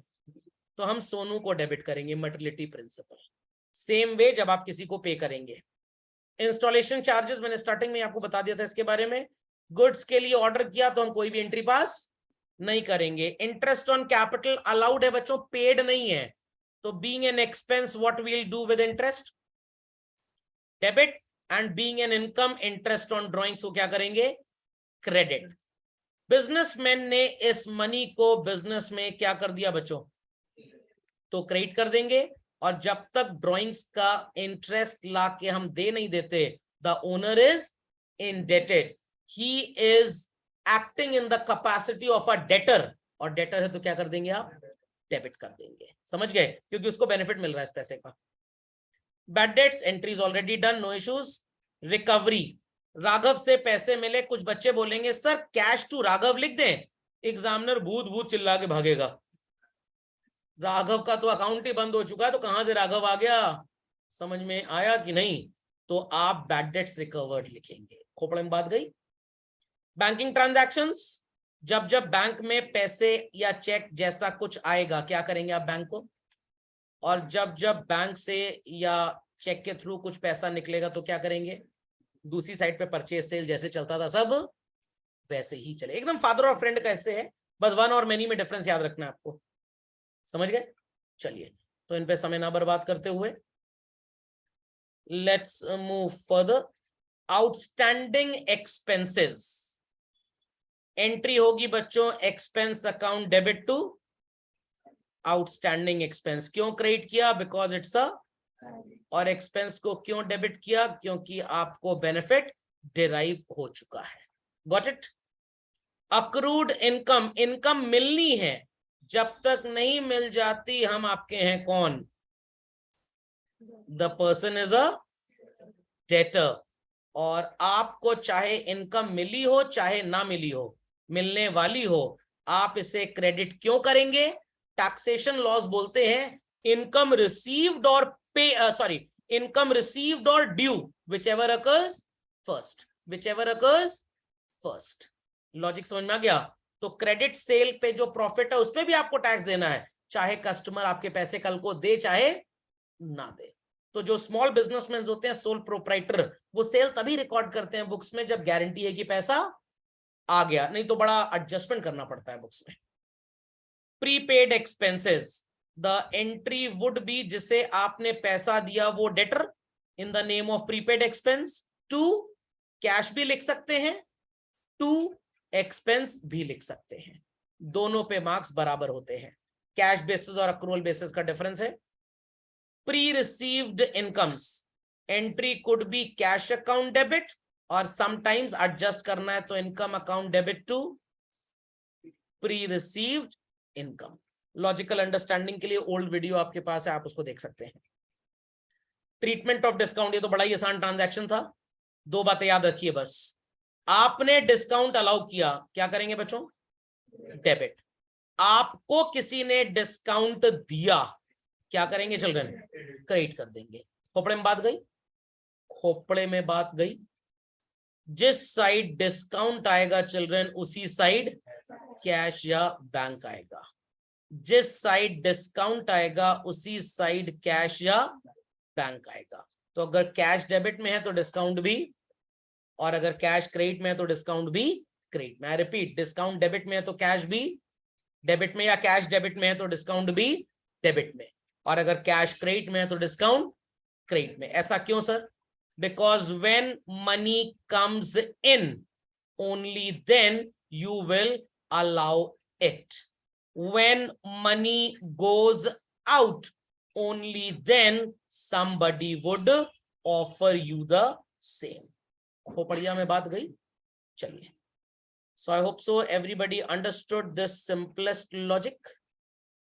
तो हम सोनू को डेबिट करेंगे, मटेरियलिटी प्रिंसिपल। सेम वे जब आप किसी को पे करेंगे, इंस्टॉलेशन चार्जेस मैंने स्टार्टिंग में आपको बता दिया था इसके बारे में, गुड्स के लिए ऑर्डर किया तो हम कोई भी एंट्री पास नहीं करेंगे। इंटरेस्ट ऑन कैपिटल अलाउड है बच्चों, पेड नहीं है, तो being an expense what we will do with interest? Debit, and being an income interest on drawings को क्या करेंगे? क्रेडिट। बिजनेसमैन ने इस मनी को बिजनेस में क्या कर दिया बच्चों? तो क्रेडिट कर देंगे, और जब तक ड्राइंग्स का इंटरेस्ट ला के हम दे नहीं देते, the owner is indebted, he is acting in the capacity of a debtor, और डेटर है तो क्या कर देंगे आप? डेबिट कर देंगे। समझ गए? क्योंकि उसको बेनिफिट मिल रहा है इस पैसे का। Bad debts entry is already done, no issues. Recovery, Raghav से पैसे मिले, कुछ बच्चे बोलेंगे सर कैश टू राघव लिख दें, एग्जामिनर भूत भूत चिल्ला के भागेगा, राघव का तो अकाउंट ही बंद हो चुका है, तो कहां से राघव आ गया? समझ में आया कि नहीं? तो आप बैड डेट्स रिकवर्ड लिखेंगे, खोपड़े में बात गई। बैंकिंग ट्रांजैक्शंस, जब जब बैंक में पैसे या चेक जैसा कुछ आएगा क्या करेंगे आप? बैंक को, और जब जब बैंक से या चेक के थ्रू कुछ पैसा निकलेगा तो क्या करेंगे? दूसरी साइड पे परचेज सेल जैसे चलता था सब वैसे ही चले, एकदम फादर और फ्रेंड कैसे है, बस वन और मेनी में डिफरेंस याद रखना है आपको। समझ गए? चलिए, तो इन पे समय ना बर्बाद करते हुए let's move further. Outstanding expenses, entry होगी बच्चों expense account debit to outstanding expense. क्यों क्रेडिट किया? बिकॉज इट्स अ, और एक्सपेंस को क्यों डेबिट किया? क्योंकि आपको बेनिफिट डिराइव हो चुका है। Got it? Accrued income, income मिलनी है, जब तक नहीं मिल जाती हम आपके हैं कौन? The person is a debtor, और आपको चाहे इनकम मिली हो चाहे ना मिली हो, मिलने वाली हो, आप इसे क्रेडिट क्यों करेंगे? टैक्सेशन लॉज बोलते हैं इनकम रिसीव्ड और पे, सॉरी, इनकम रिसीव्ड और due, whichever occurs first, whichever occurs first. Logic समझ में आ गया? तो क्रेडिट सेल पे जो प्रॉफिट है उस पे भी आपको टैक्स देना है, चाहे कस्टमर आपके पैसे कल को दे चाहे ना दे। तो जो स्मॉल बिजनेसमैन होते हैं, सोल प्रोप्राइटर, वो सेल तभी रिकॉर्ड करते हैं बुक्स में जब गारंटी है कि पैसा आ गया, नहीं तो बड़ा एडजस्टमेंट करना पड़ता है बुक्स में। Prepaid expenses, the entry would be जिसे आपने पैसा दिया वो debtor in the name of prepaid expense. To cash भी लिख सकते हैं, टू एक्सपेंस भी लिख सकते हैं, दोनों पे मार्क्स बराबर होते हैं। कैश बेसिस और अक्रूवल बेसिस का डिफरेंस है। Pre received incomes, entry could be cash account debit और समटाइम्स एडजस्ट करना है तो income account debit to pre received income. Logical understanding के लिए ओल्ड वीडियो आपके पास है, आप उसको देख सकते हैं। ट्रीटमेंट ऑफ डिस्काउंट, ये तो बड़ा ही आसान ट्रांजैक्शन था। दो बातें याद रखिए बस। आपने डिस्काउंट अलाउ किया, क्या करेंगे बच्चों? डेबिट। आपको किसी ने डिस्काउंट दिया, क्या करेंगे चिल्ड्रन? क्रेडिट कर देंगे। खोपड़े में बात गई? खोपड़े में बात गई। जिस साइड डिस्काउंट आएगा चिल्ड्रन उसी साइड कैश या बैंक आएगा। जिस साइड डिस्काउंट आएगा उसी साइड कैश या बैंक आएगा। तो अगर कैश डेबिट में है तो डिस्काउंट भी, और अगर कैश क्रेडिट में है तो डिस्काउंट भी क्रेडिट में। आई रिपीट, डिस्काउंट डेबिट में है तो कैश भी डेबिट में, या कैश डेबिट में है तो डिस्काउंट भी डेबिट में, और अगर कैश क्रेडिट में है तो डिस्काउंट क्रेडिट में। ऐसा क्यों sir? Because when money comes in only then you will allow it, when money goes out only then somebody would offer you the same. खोपड़िया में बात गई? चलिए, so I hope so everybody understood this simplest logic.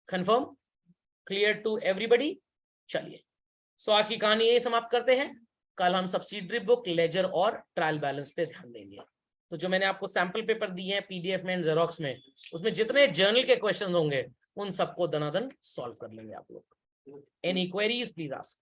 Confirm? Clear to everybody? चलिए, so आज की कहानी यही समाप्त करते हैं। कल हम सब्सिडरी बुक, लेजर और ट्रायल बैलेंस पे ध्यान देंगे। तो जो मैंने आपको सैंपल पेपर दिए हैं पीडीएफ में, जेरोक्स में, उसमें जितने जर्नल के क्वेश्चन होंगे उन सबको दनादन सॉल्व कर लेंगे आप लोग। Any queries, please ask.